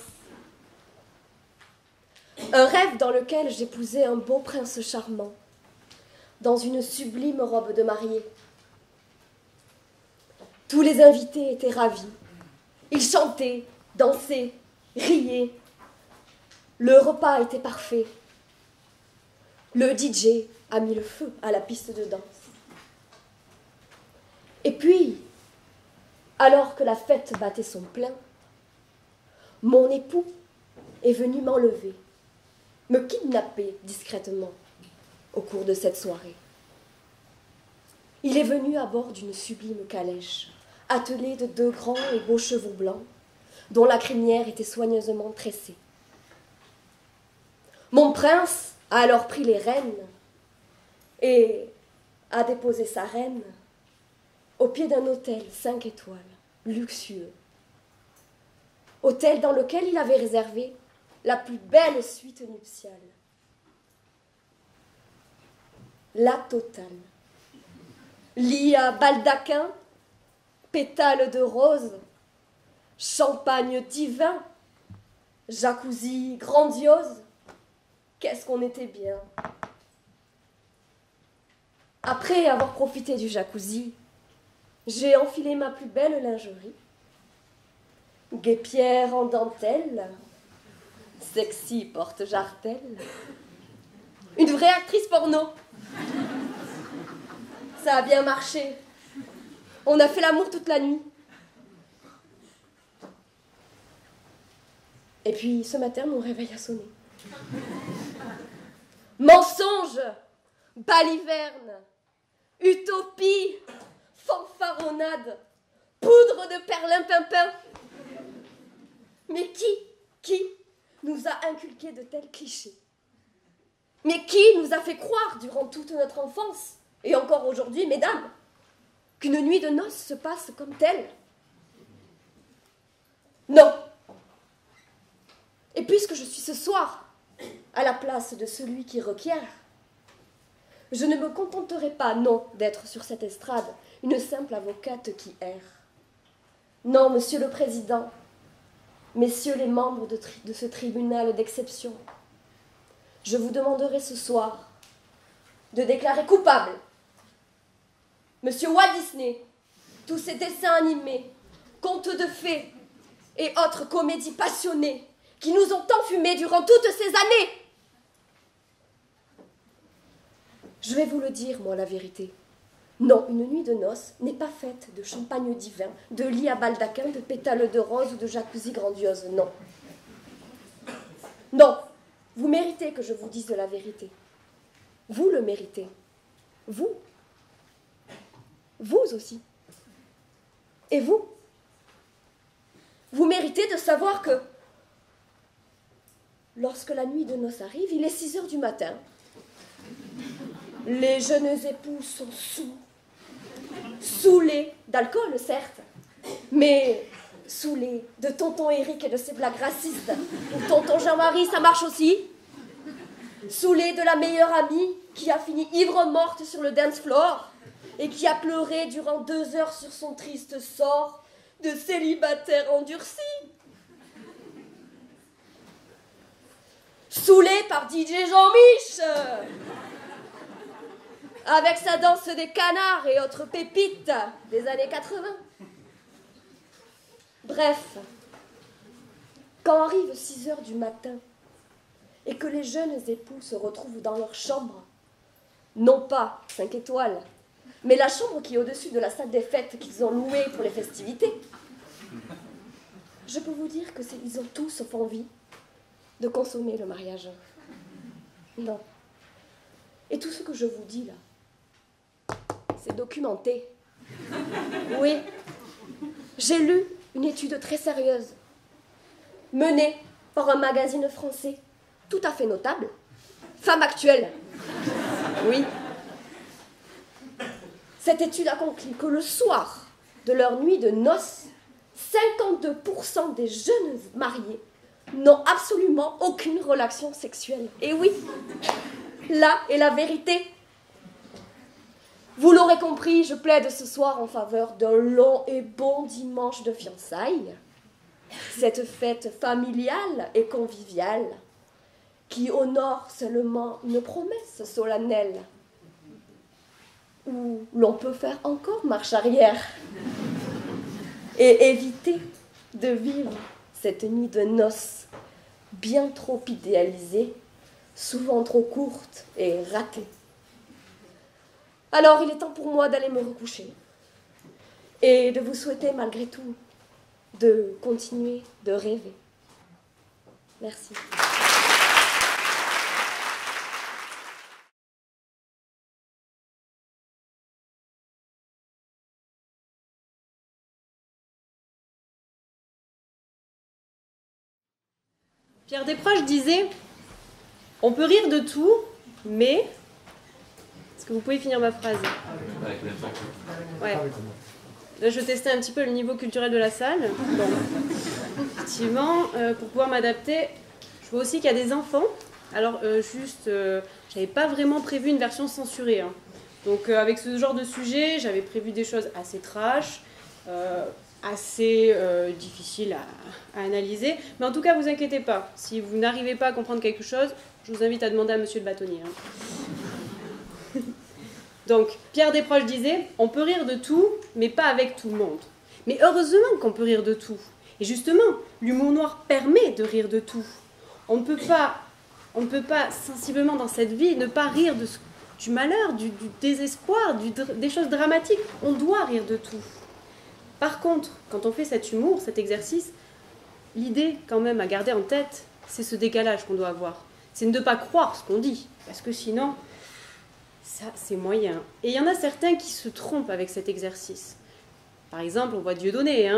Un rêve dans lequel j'épousais un beau prince charmant, dans une sublime robe de mariée. Tous les invités étaient ravis. Ils chantaient, dansaient, riaient. Le repas était parfait. Le DJ a mis le feu à la piste de danse. Et puis, alors que la fête battait son plein, mon époux est venu m'enlever, me kidnapper discrètement au cours de cette soirée. Il est venu à bord d'une sublime calèche, attelée de 2 grands et beaux chevaux blancs, dont la crinière était soigneusement tressée. Mon prince a alors pris les rênes et a déposé sa reine au pied d'un hôtel 5 étoiles, luxueux. Hôtel dans lequel il avait réservé la plus belle suite nuptiale. La totale. Lit à baldaquin, pétales de rose, champagne divin, Jacuzzi grandiose. Qu'est-ce qu'on était bien. Après avoir profité du jacuzzi, j'ai enfilé ma plus belle lingerie. Guêpière en dentelle, sexy porte-jartelle. Une vraie actrice porno. Ça a bien marché. On a fait l'amour toute la nuit. Et puis ce matin, mon réveil a sonné. Mensonge, baliverne, utopie, fanfaronnade, poudre de perlimpinpin. Mais qui nous a inculqué de tels clichés? Mais qui nous a fait croire durant toute notre enfance, et encore aujourd'hui, mesdames, qu'une nuit de noces se passe comme telle? Non. Et puisque je suis ce soir à la place de celui qui requiert, je ne me contenterai pas, non, d'être sur cette estrade une simple avocate qui erre. Non, Monsieur le Président, Messieurs les membres de ce tribunal d'exception, je vous demanderai ce soir de déclarer coupable Monsieur Walt Disney, tous ces dessins animés, contes de fées et autres comédies passionnées qui nous ont enfumés durant toutes ces années. Je vais vous le dire, moi, la vérité. Non, une nuit de noces n'est pas faite de champagne divin, de lit à baldaquin, de pétales de rose ou de jacuzzi grandiose, non. Non, vous méritez que je vous dise la vérité. Vous le méritez. Vous. Vous aussi. Et vous. Vous méritez de savoir que lorsque la nuit de noces arrive, il est 6 heures du matin. Les jeunes époux sont saoulés d'alcool, certes, mais saoulés de tonton Eric et de ses blagues racistes. Pour tonton Jean-Marie, ça marche aussi. Saoulés de la meilleure amie qui a fini ivre-morte sur le dance floor et qui a pleuré durant 2 heures sur son triste sort de célibataire endurci. Saoulés par DJ Jean-Mich avec sa danse des canards et autres pépites des années 80. Bref, quand arrive 6 heures du matin et que les jeunes époux se retrouvent dans leur chambre, non pas 5 étoiles, mais la chambre qui est au-dessus de la salle des fêtes qu'ils ont louée pour les festivités, je peux vous dire qu'ils ont tous envie de consommer le mariage. Non. Et tout ce que je vous dis là, c'est documenté. Oui. J'ai lu une étude très sérieuse, menée par un magazine français tout à fait notable, Femme Actuelle. Oui. Cette étude a conclu que le soir de leur nuit de noces, 52% des jeunes mariés n'ont absolument aucune relation sexuelle. Et oui, là est la vérité. Vous l'aurez compris, je plaide ce soir en faveur d'un long et bon dimanche de fiançailles. Cette fête familiale et conviviale qui honore seulement une promesse solennelle où l'on peut faire encore marche arrière et éviter de vivre cette nuit de noces bien trop idéalisée, souvent trop courte et ratée. Alors il est temps pour moi d'aller me recoucher et de vous souhaiter malgré tout de continuer de rêver. Merci. Pierre Desproges disait « On peut rire de tout, mais... » Est-ce que vous pouvez finir ma phrase? Ouais. Là, je testais un petit peu le niveau culturel de la salle. Bon. Effectivement, pour pouvoir m'adapter, je vois aussi qu'il y a des enfants. Alors, j'avais pas vraiment prévu une version censurée. Hein. Donc, avec ce genre de sujet, j'avais prévu des choses assez trash. assez difficile à analyser. Mais en tout cas, vous inquiétez pas. Si vous n'arrivez pas à comprendre quelque chose, je vous invite à demander à monsieur le bâtonnier. Hein. Donc, Pierre Desproges disait, on peut rire de tout, mais pas avec tout le monde. Mais heureusement qu'on peut rire de tout. Et justement, l'humour noir permet de rire de tout. On ne peut pas sensiblement dans cette vie ne pas rire du malheur, du désespoir, des choses dramatiques. On doit rire de tout. Par contre, quand on fait cet humour, cet exercice, l'idée quand même à garder en tête, c'est ce décalage qu'on doit avoir. C'est ne pas croire ce qu'on dit, parce que sinon, ça c'est moyen. Et il y en a certains qui se trompent avec cet exercice. Par exemple, on voit Dieudonné,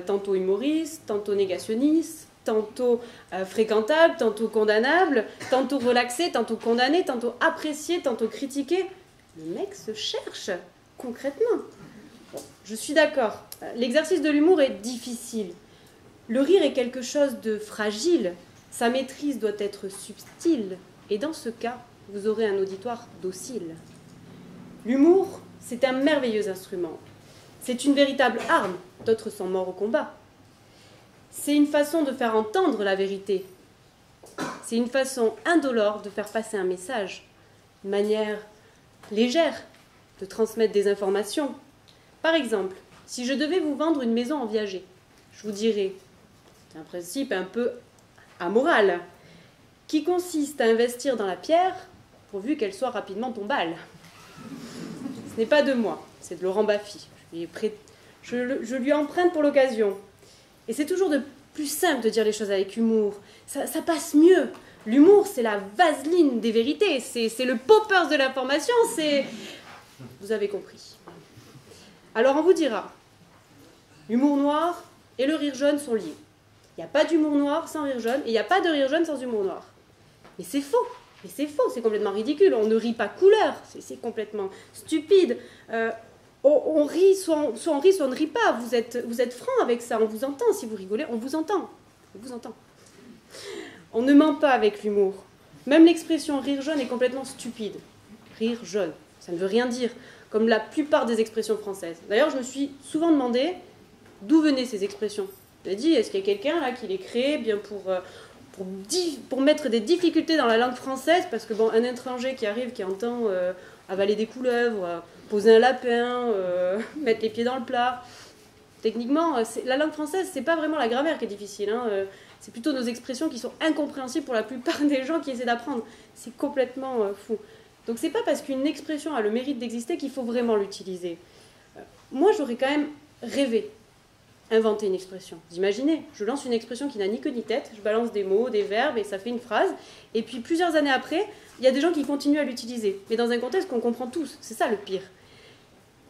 tantôt humoriste, tantôt négationniste, tantôt fréquentable, tantôt condamnable, tantôt relaxé, tantôt condamné, tantôt apprécié, tantôt critiqué. Le mec se cherche, concrètement. Bon, je suis d'accord, l'exercice de l'humour est difficile. Le rire est quelque chose de fragile, sa maîtrise doit être subtile, et dans ce cas, vous aurez un auditoire docile. L'humour, c'est un merveilleux instrument. C'est une véritable arme, d'autres sont morts au combat. C'est une façon de faire entendre la vérité. C'est une façon indolore de faire passer un message, une manière légère de transmettre des informations. Par exemple, si je devais vous vendre une maison en viager, je vous dirais, c'est un principe un peu amoral, qui consiste à investir dans la pierre pourvu qu'elle soit rapidement tombale. Ce n'est pas de moi, c'est de Laurent Baffy. Je lui emprunte pour l'occasion. Et c'est toujours de plus simple de dire les choses avec humour. Ça passe mieux. L'humour, c'est la vaseline des vérités. C'est le poppers de l'information. Vous avez compris. Alors on vous dira, l'humour noir et le rire jaune sont liés. Il n'y a pas d'humour noir sans rire jaune, et il n'y a pas de rire jaune sans humour noir. Mais c'est faux. Mais c'est faux, c'est complètement ridicule. On ne rit pas couleur. C'est complètement stupide. On rit, soit on rit, soit on ne rit pas. Vous êtes franc avec ça, on vous entend. Si vous rigolez, on vous entend. On vous entend. On ne ment pas avec l'humour. Même l'expression rire jaune est complètement stupide. Rire jaune, ça ne veut rien dire, comme la plupart des expressions françaises. D'ailleurs, je me suis souvent demandé d'où venaient ces expressions. Je me suis dit, est-ce qu'il y a quelqu'un là qui les crée bien pour mettre des difficultés dans la langue française, parce que bon, un étranger qui arrive, qui entend avaler des couleuvres, poser un lapin, mettre les pieds dans le plat. Techniquement, la langue française, c'est pas vraiment la grammaire qui est difficile. C'est plutôt nos expressions qui sont incompréhensibles pour la plupart des gens qui essaient d'apprendre. C'est complètement fou. Donc c'est pas parce qu'une expression a le mérite d'exister qu'il faut vraiment l'utiliser. Moi, j'aurais quand même rêvé inventer une expression. Vous imaginez, je lance une expression qui n'a ni queue ni tête, je balance des mots, des verbes et ça fait une phrase. Et puis plusieurs années après, il y a des gens qui continuent à l'utiliser. Mais dans un contexte qu'on comprend tous. C'est ça le pire.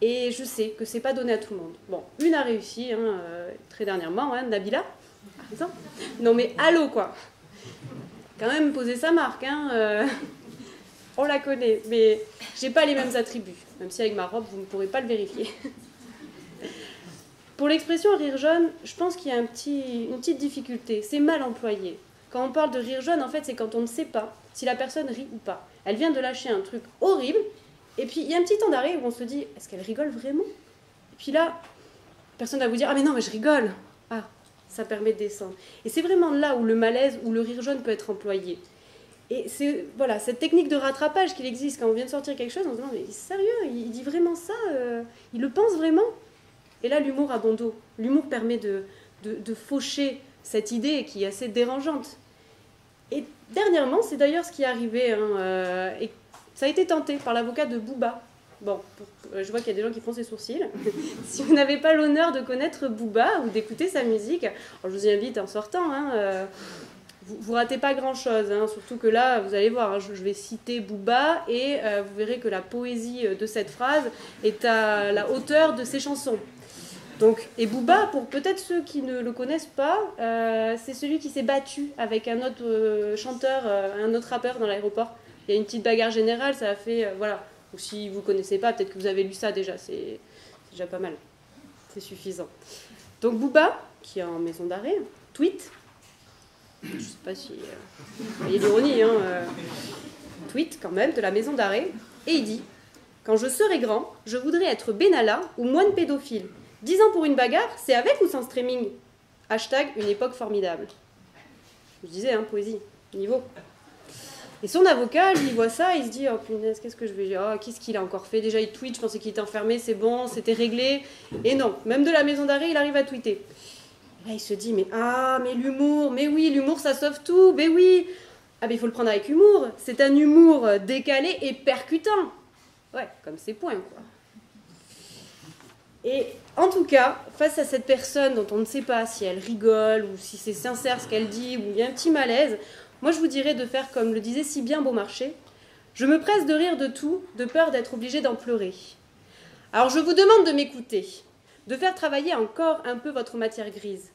Et je sais que c'est pas donné à tout le monde. Bon, une a réussi, très dernièrement, Nabila, par exemple. Non mais allô quoi. Quand même poser sa marque, on la connaît. Mais j'ai pas les mêmes attributs. Même si avec ma robe, vous ne pourrez pas le vérifier. Pour l'expression rire jaune, je pense qu'il y a une petite difficulté. C'est mal employé. Quand on parle de rire jaune, en fait, c'est quand on ne sait pas si la personne rit ou pas. Elle vient de lâcher un truc horrible, et puis il y a un petit temps d'arrêt où on se dit, est-ce qu'elle rigole vraiment? Et puis là, personne va vous dire, ah mais non, mais je rigole. Ah, ça permet de descendre. Et c'est vraiment là où le malaise, où le rire jaune peut être employé. Et c'est voilà, cette technique de rattrapage qu'il existe quand on vient de sortir quelque chose, on se demande, mais sérieux, il dit vraiment ça? Il le pense vraiment? Et là, l'humour a bon dos. L'humour permet de faucher cette idée qui est assez dérangeante. Et dernièrement, c'est d'ailleurs ce qui est arrivé, et ça a été tenté par l'avocat de Booba. Bon, je vois qu'il y a des gens qui font ses sourcils. Si vous n'avez pas l'honneur de connaître Booba ou d'écouter sa musique, alors je vous invite en sortant, vous ratez pas grand-chose, surtout que là, vous allez voir, je vais citer Booba et vous verrez que la poésie de cette phrase est à la hauteur de ses chansons. Donc, et Booba, pour peut-être ceux qui ne le connaissent pas, c'est celui qui s'est battu avec un autre chanteur, un autre rappeur dans l'aéroport. Il y a une petite bagarre générale, ça a fait, voilà. Ou si vous ne connaissez pas, peut-être que vous avez lu ça déjà, c'est déjà pas mal. C'est suffisant. Donc Booba, qui est en maison d'arrêt, tweet. Je ne sais pas si... il y a l'ironie, tweet quand même, de la maison d'arrêt. Et il dit, quand je serai grand, je voudrais être Benalla ou moine pédophile. 10 ans pour une bagarre, c'est avec ou sans streaming? Hashtag une époque formidable. Je disais, hein, poésie, niveau. Et son avocat, lui, il voit ça, il se dit, oh punaise, qu'est-ce que je vais dire? Oh, qu'est-ce qu'il a encore fait? Déjà, il tweet, je pensais qu'il était enfermé, c'est bon, c'était réglé. Et non, même de la maison d'arrêt, il arrive à tweeter. Et là, il se dit, mais l'humour, mais oui, l'humour, ça sauve tout, mais oui. Ah, mais il faut le prendre avec humour. C'est un humour décalé et percutant. Ouais, comme ses points, quoi. Et en tout cas, face à cette personne dont on ne sait pas si elle rigole ou si c'est sincère ce qu'elle dit ou il y a un petit malaise, moi je vous dirais de faire comme le disait si bien Beaumarchais. Je me presse de rire de tout, de peur d'être obligée d'en pleurer. Alors je vous demande de m'écouter, de faire travailler encore un peu votre matière grise.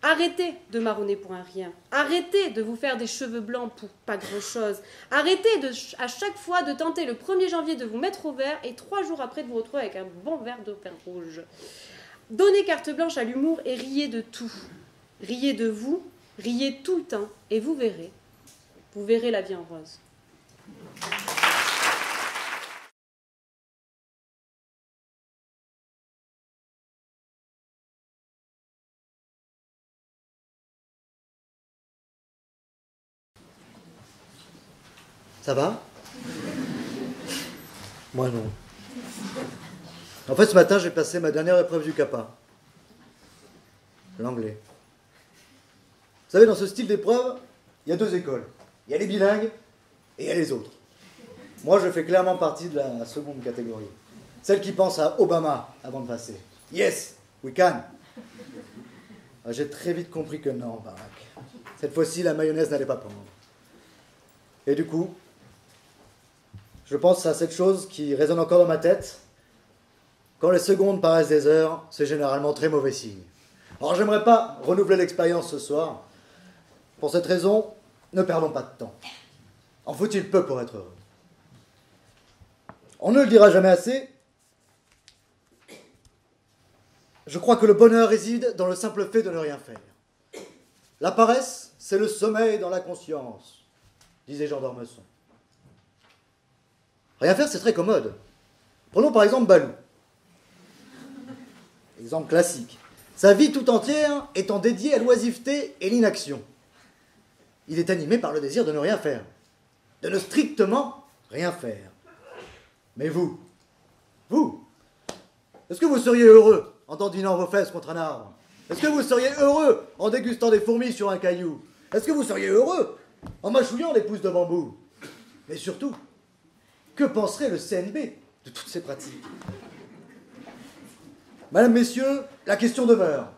Arrêtez de marronner pour un rien. Arrêtez de vous faire des cheveux blancs pour pas grand-chose. Arrêtez à chaque fois de tenter le 1er janvier de vous mettre au vert et 3 jours après de vous retrouver avec un bon verre de vin rouge. Donnez carte blanche à l'humour et riez de tout. Riez de vous, riez tout le temps et vous verrez la vie en rose. Ça va? Moi non. En fait, ce matin, j'ai passé ma dernière épreuve du CAPA. L'anglais. Vous savez, dans ce style d'épreuve, il y a 2 écoles. Il y a les bilingues et il y a les autres. Moi, je fais clairement partie de la seconde catégorie. Celle qui pense à Obama avant de passer. Yes, we can. J'ai très vite compris que non, Barack. Cette fois-ci, la mayonnaise n'allait pas prendre. Et du coup, je pense à cette chose qui résonne encore dans ma tête. Quand les secondes paraissent des heures, c'est généralement très mauvais signe. Alors j'aimerais pas renouveler l'expérience ce soir. Pour cette raison, ne perdons pas de temps. En faut-il peu pour être heureux? On ne le dira jamais assez. Je crois que le bonheur réside dans le simple fait de ne rien faire. La paresse, c'est le sommeil dans la conscience, disait Jean d'Ormesson. Rien faire, c'est très commode. Prenons par exemple Balou. Exemple classique. Sa vie tout entière étant dédiée à l'oisiveté et l'inaction. Il est animé par le désir de ne rien faire. De ne strictement rien faire. Mais vous, est-ce que vous seriez heureux en dandinant vos fesses contre un arbre? Est-ce que vous seriez heureux en dégustant des fourmis sur un caillou? Est-ce que vous seriez heureux en mâchouillant des pousses de bambou? Mais surtout, que penserait le CNB de toutes ces pratiques? Madame, Messieurs, la question demeure.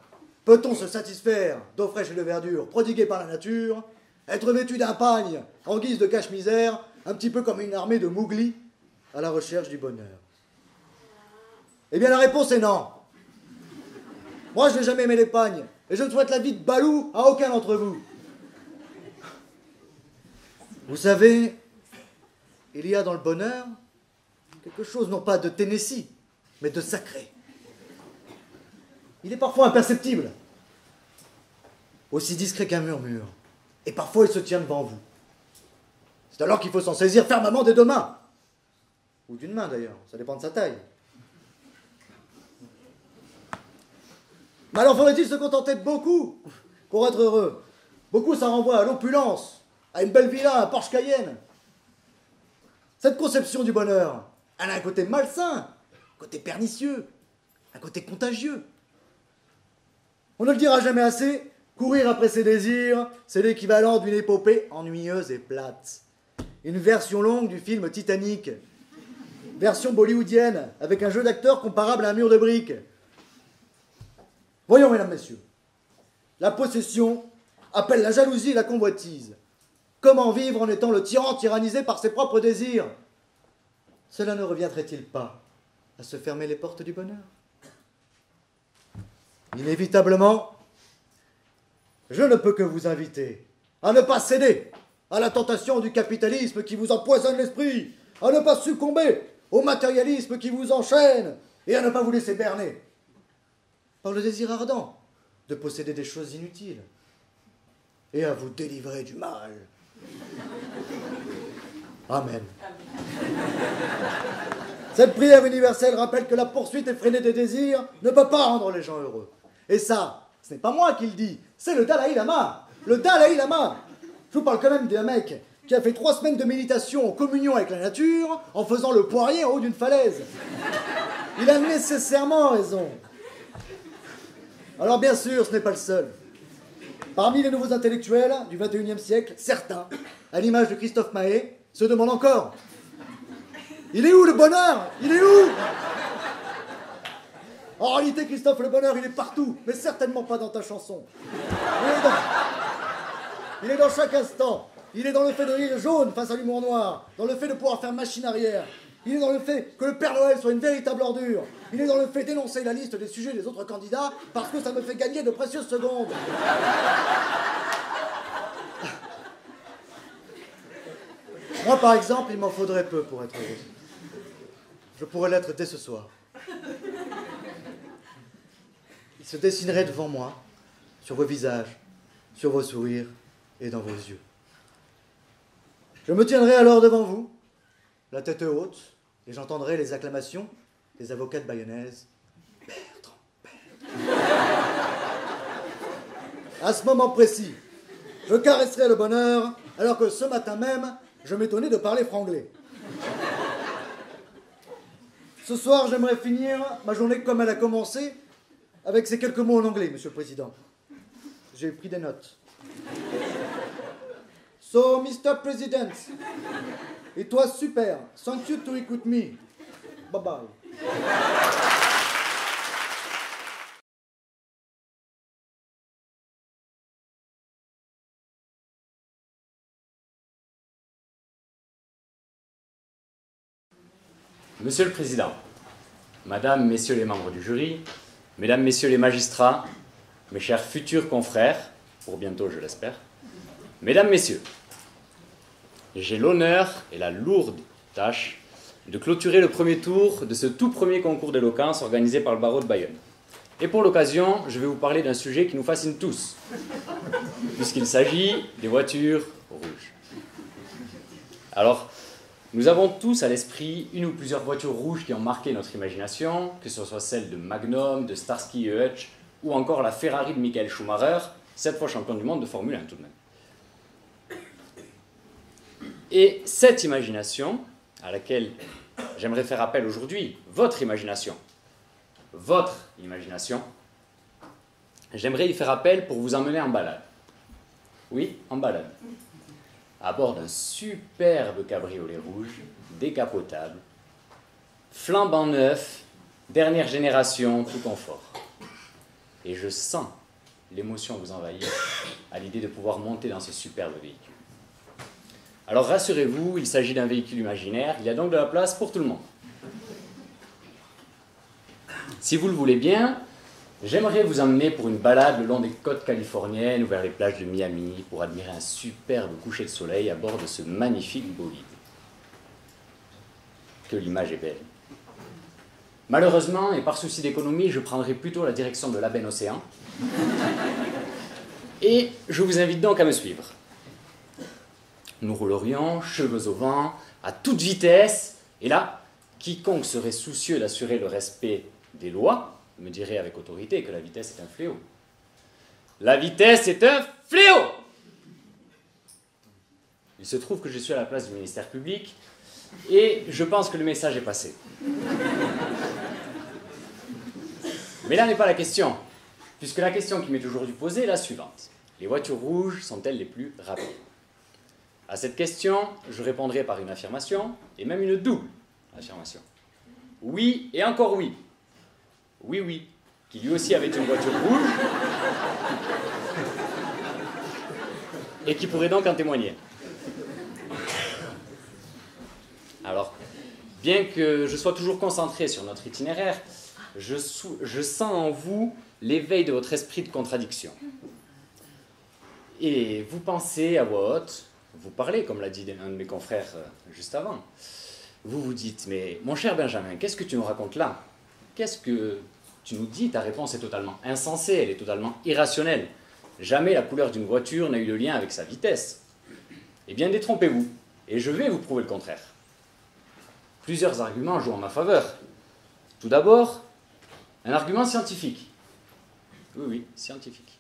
Peut-on se satisfaire d'eau fraîche et de verdure prodiguées par la nature, être vêtu d'un pagne en guise de cache-misère, un petit peu comme une armée de mouglis à la recherche du bonheur? Eh bien, la réponse est non. Moi, je n'ai jamais aimé les pagnes, et je ne souhaite la vie de Balou à aucun d'entre vous. Vous savez, il y a dans le bonheur quelque chose non pas de Tennessee, mais de sacré. Il est parfois imperceptible, aussi discret qu'un murmure, et parfois il se tient devant vous. C'est alors qu'il faut s'en saisir fermement des 2 mains, ou d'une main d'ailleurs, ça dépend de sa taille. Mais alors faudrait-il se contenter de beaucoup pour être heureux? Beaucoup, ça renvoie à l'opulence, à une belle villa, un Porsche Cayenne. Cette conception du bonheur, elle a un côté malsain, un côté pernicieux, un côté contagieux. On ne le dira jamais assez, courir après ses désirs, c'est l'équivalent d'une épopée ennuyeuse et plate. Une version longue du film Titanic. Version bollywoodienne, avec un jeu d'acteurs comparable à un mur de briques. Voyons, mesdames, messieurs. La possession appelle la jalousie et la convoitise. Comment vivre en étant le tyran tyrannisé par ses propres désirs? Cela ne reviendrait-il pas à se fermer les portes du bonheur? Inévitablement, je ne peux que vous inviter à ne pas céder à la tentation du capitalisme qui vous empoisonne l'esprit, à ne pas succomber au matérialisme qui vous enchaîne et à ne pas vous laisser berner par le désir ardent de posséder des choses inutiles et à vous délivrer du mal. Amen. Cette prière universelle rappelle que la poursuite effrénée des désirs ne peut pas rendre les gens heureux. Et ça, ce n'est pas moi qui le dis, c'est le Dalai Lama. Le Dalai Lama. Je vous parle quand même d'un mec qui a fait 3 semaines de méditation en communion avec la nature en faisant le poirier en haut d'une falaise. Il a nécessairement raison. Alors bien sûr, ce n'est pas le seul. Parmi les nouveaux intellectuels du XXIe siècle, certains, à l'image de Christophe Maé, se demandent encore: il est où le bonheur? Il est où? En réalité, Christophe, le bonheur, il est partout, mais certainement pas dans ta chanson. Il est dans chaque instant. Il est dans le fait de rire jaune face à l'humour noir, dans le fait de pouvoir faire machine arrière. Il est dans le fait que le Père Noël soit une véritable ordure. Il est dans le fait d'énoncer la liste des sujets des autres candidats parce que ça me fait gagner de précieuses secondes. Moi, par exemple, il m'en faudrait peu pour être heureux. Je pourrais l'être dès ce soir. Il se dessinerait devant moi, sur vos visages, sur vos sourires et dans vos yeux. Je me tiendrai alors devant vous, la tête haute, et j'entendrai les acclamations des avocats de Bayonnaise. Bertrand, Bertrand. À ce moment précis, je caresserai le bonheur, alors que ce matin même, je m'étonnais de parler franglais. Ce soir, j'aimerais finir ma journée comme elle a commencé, avec ces quelques mots en anglais, Monsieur le Président. J'ai pris des notes. So, Mr. President, it was super. Thank you to écoute me. Bye-bye. Monsieur le Président, Madame, Messieurs les membres du jury, Mesdames, Messieurs les magistrats, mes chers futurs confrères, pour bientôt je l'espère, Mesdames, Messieurs, j'ai l'honneur et la lourde tâche de clôturer le premier tour de ce tout premier concours d'éloquence organisé par le barreau de Bayonne. Et pour l'occasion, je vais vous parler d'un sujet qui nous fascine tous, puisqu'il s'agit des voitures rouges. Alors, nous avons tous à l'esprit une ou plusieurs voitures rouges qui ont marqué notre imagination, que ce soit celle de Magnum, de Starsky et Hutch, ou encore la Ferrari de Michael Schumacher, 7 fois champion du monde de Formule 1 tout de même. Et cette imagination, à laquelle j'aimerais faire appel aujourd'hui, votre imagination, j'aimerais y faire appel pour vous emmener en balade. Oui, en balade. À bord d'un superbe cabriolet rouge, décapotable, flambant neuf, dernière génération, tout confort. Et je sens l'émotion vous envahir à l'idée de pouvoir monter dans ce superbe véhicule. Alors rassurez-vous, il s'agit d'un véhicule imaginaire, il y a donc de la place pour tout le monde. Si vous le voulez bien, j'aimerais vous emmener pour une balade le long des côtes californiennes ou vers les plages de Miami pour admirer un superbe coucher de soleil à bord de ce magnifique bolide. Que l'image est belle. Malheureusement, et par souci d'économie, je prendrai plutôt la direction de l'Aben Océan. Et je vous invite donc à me suivre. Nous roulerions, cheveux au vent, à toute vitesse, et là, quiconque serait soucieux d'assurer le respect des lois me dirait avec autorité que la vitesse est un fléau. La vitesse est un fléau! Il se trouve que je suis à la place du ministère public, et je pense que le message est passé. Mais là n'est pas la question, puisque la question qui m'est aujourd'hui posée est la suivante. Les voitures rouges sont-elles les plus rapides? À cette question, je répondrai par une affirmation, et même une double affirmation. Oui et encore oui. Oui, oui, qui lui aussi avait une voiture rouge, et qui pourrait donc en témoigner. Alors, bien que je sois toujours concentré sur notre itinéraire, je sens en vous l'éveil de votre esprit de contradiction. Et vous pensez à voix haute, vous parlez, comme l'a dit un de mes confrères juste avant. Vous vous dites, mais mon cher Benjamin, qu'est-ce que tu nous racontes là? Qu'est-ce que tu nous dis? Ta réponse est totalement insensée, elle est totalement irrationnelle. Jamais la couleur d'une voiture n'a eu de lien avec sa vitesse. Eh bien, détrompez-vous, et je vais vous prouver le contraire. plusieurs arguments jouent en ma faveur. Tout d'abord, un argument scientifique. Oui, oui, scientifique.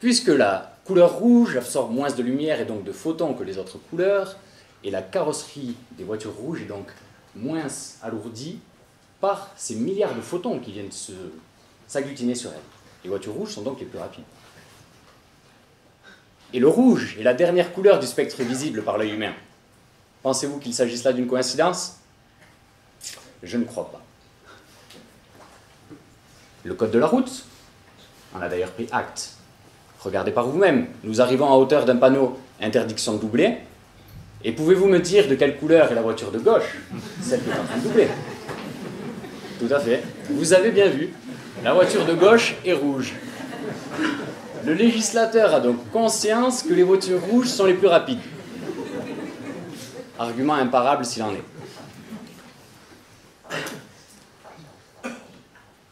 Puisque la couleur rouge absorbe moins de lumière et donc de photons que les autres couleurs, et la carrosserie des voitures rouges est donc moins alourdie par ces milliards de photons qui viennent s'agglutiner sur elles. Les voitures rouges sont donc les plus rapides. Et le rouge est la dernière couleur du spectre visible par l'œil humain. Pensez-vous qu'il s'agisse là d'une coïncidence? Je ne crois pas. Le code de la route en a d'ailleurs pris acte. Regardez par vous-même, nous arrivons à hauteur d'un panneau « Interdiction de doubler ». Et pouvez-vous me dire de quelle couleur est la voiture de gauche, celle qui est en train de doubler? Tout à fait, vous avez bien vu, la voiture de gauche est rouge. Le législateur a donc conscience que les voitures rouges sont les plus rapides. Argument imparable s'il en est.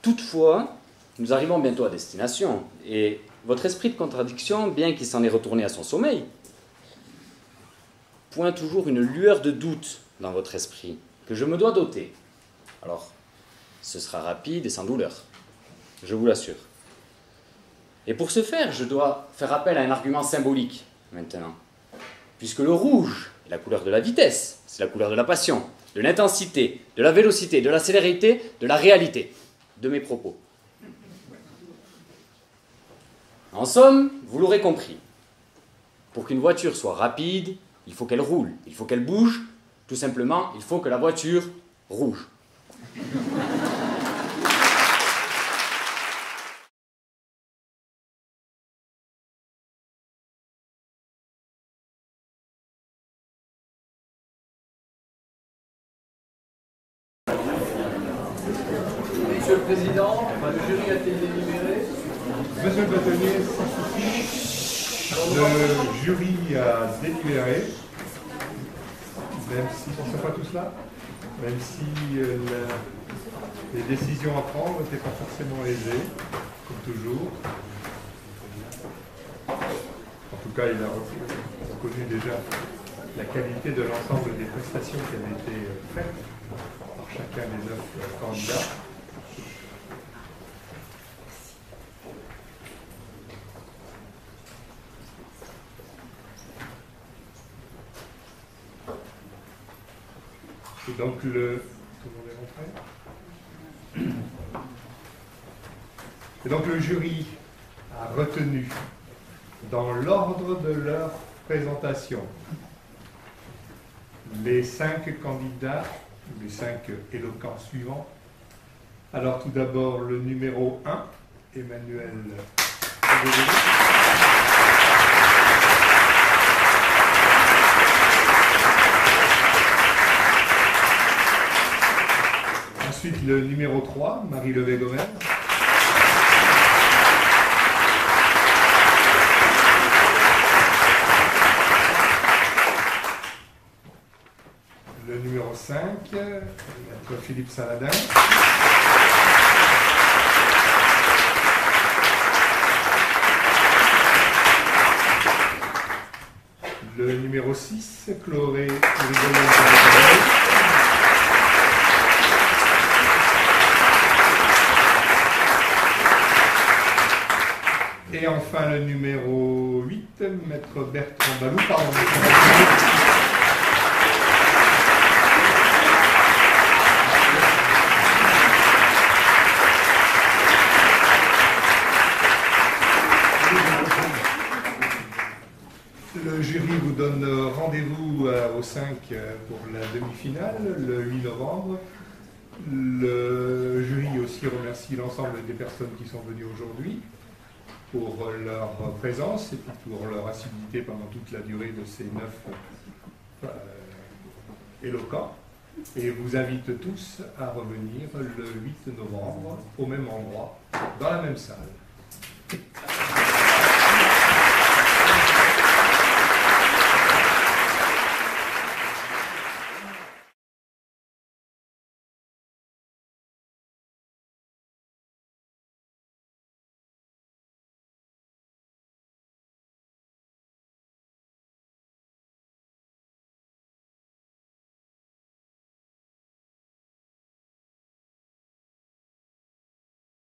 Toutefois, nous arrivons bientôt à destination, et votre esprit de contradiction, bien qu'il s'en ait retourné à son sommeil, pointe toujours une lueur de doute dans votre esprit, que je me dois d'ôter. Alors, ce sera rapide et sans douleur, je vous l'assure. Et pour ce faire, je dois faire appel à un argument symbolique, maintenant. Puisque le rouge est la couleur de la vitesse, c'est la couleur de la passion, de l'intensité, de la vélocité, de la célérité, de la réalité de mes propos. En somme, vous l'aurez compris, pour qu'une voiture soit rapide, il faut qu'elle roule, il faut qu'elle bouge, tout simplement, il faut que la voiture rouge. Monsieur le Président, le jury a-t-il délibéré? Monsieur le bâtonnier, le jury a délibéré, même si on ne sait pas tout cela, même si les décisions à prendre n'étaient pas forcément aisées, comme toujours. En tout cas, il a reconnu déjà la qualité de l'ensemble des prestations qui avaient été faites par chacun des 9 candidats. Et donc tout le monde est rentré. Et donc le jury a retenu dans l'ordre de leur présentation les 5 candidats, les 5 éloquents suivants. Alors tout d'abord le numéro 1, Emmanuel. Ensuite, le numéro 3, Marie Levé-Gomez. Le numéro 5, Maître Philippe Saladin. Le numéro 6, Chloé Rigolin. Et enfin le numéro 8, Maître Bertrand Balou, pardon. Le jury vous donne rendez-vous au 5 pour la demi-finale, le 8 novembre. Le jury aussi remercie l'ensemble des personnes qui sont venues aujourd'hui pour leur présence et puis pour leur assiduité pendant toute la durée de ces 9 éloquents. Et vous invite tous à revenir le 8 novembre au même endroit, dans la même salle.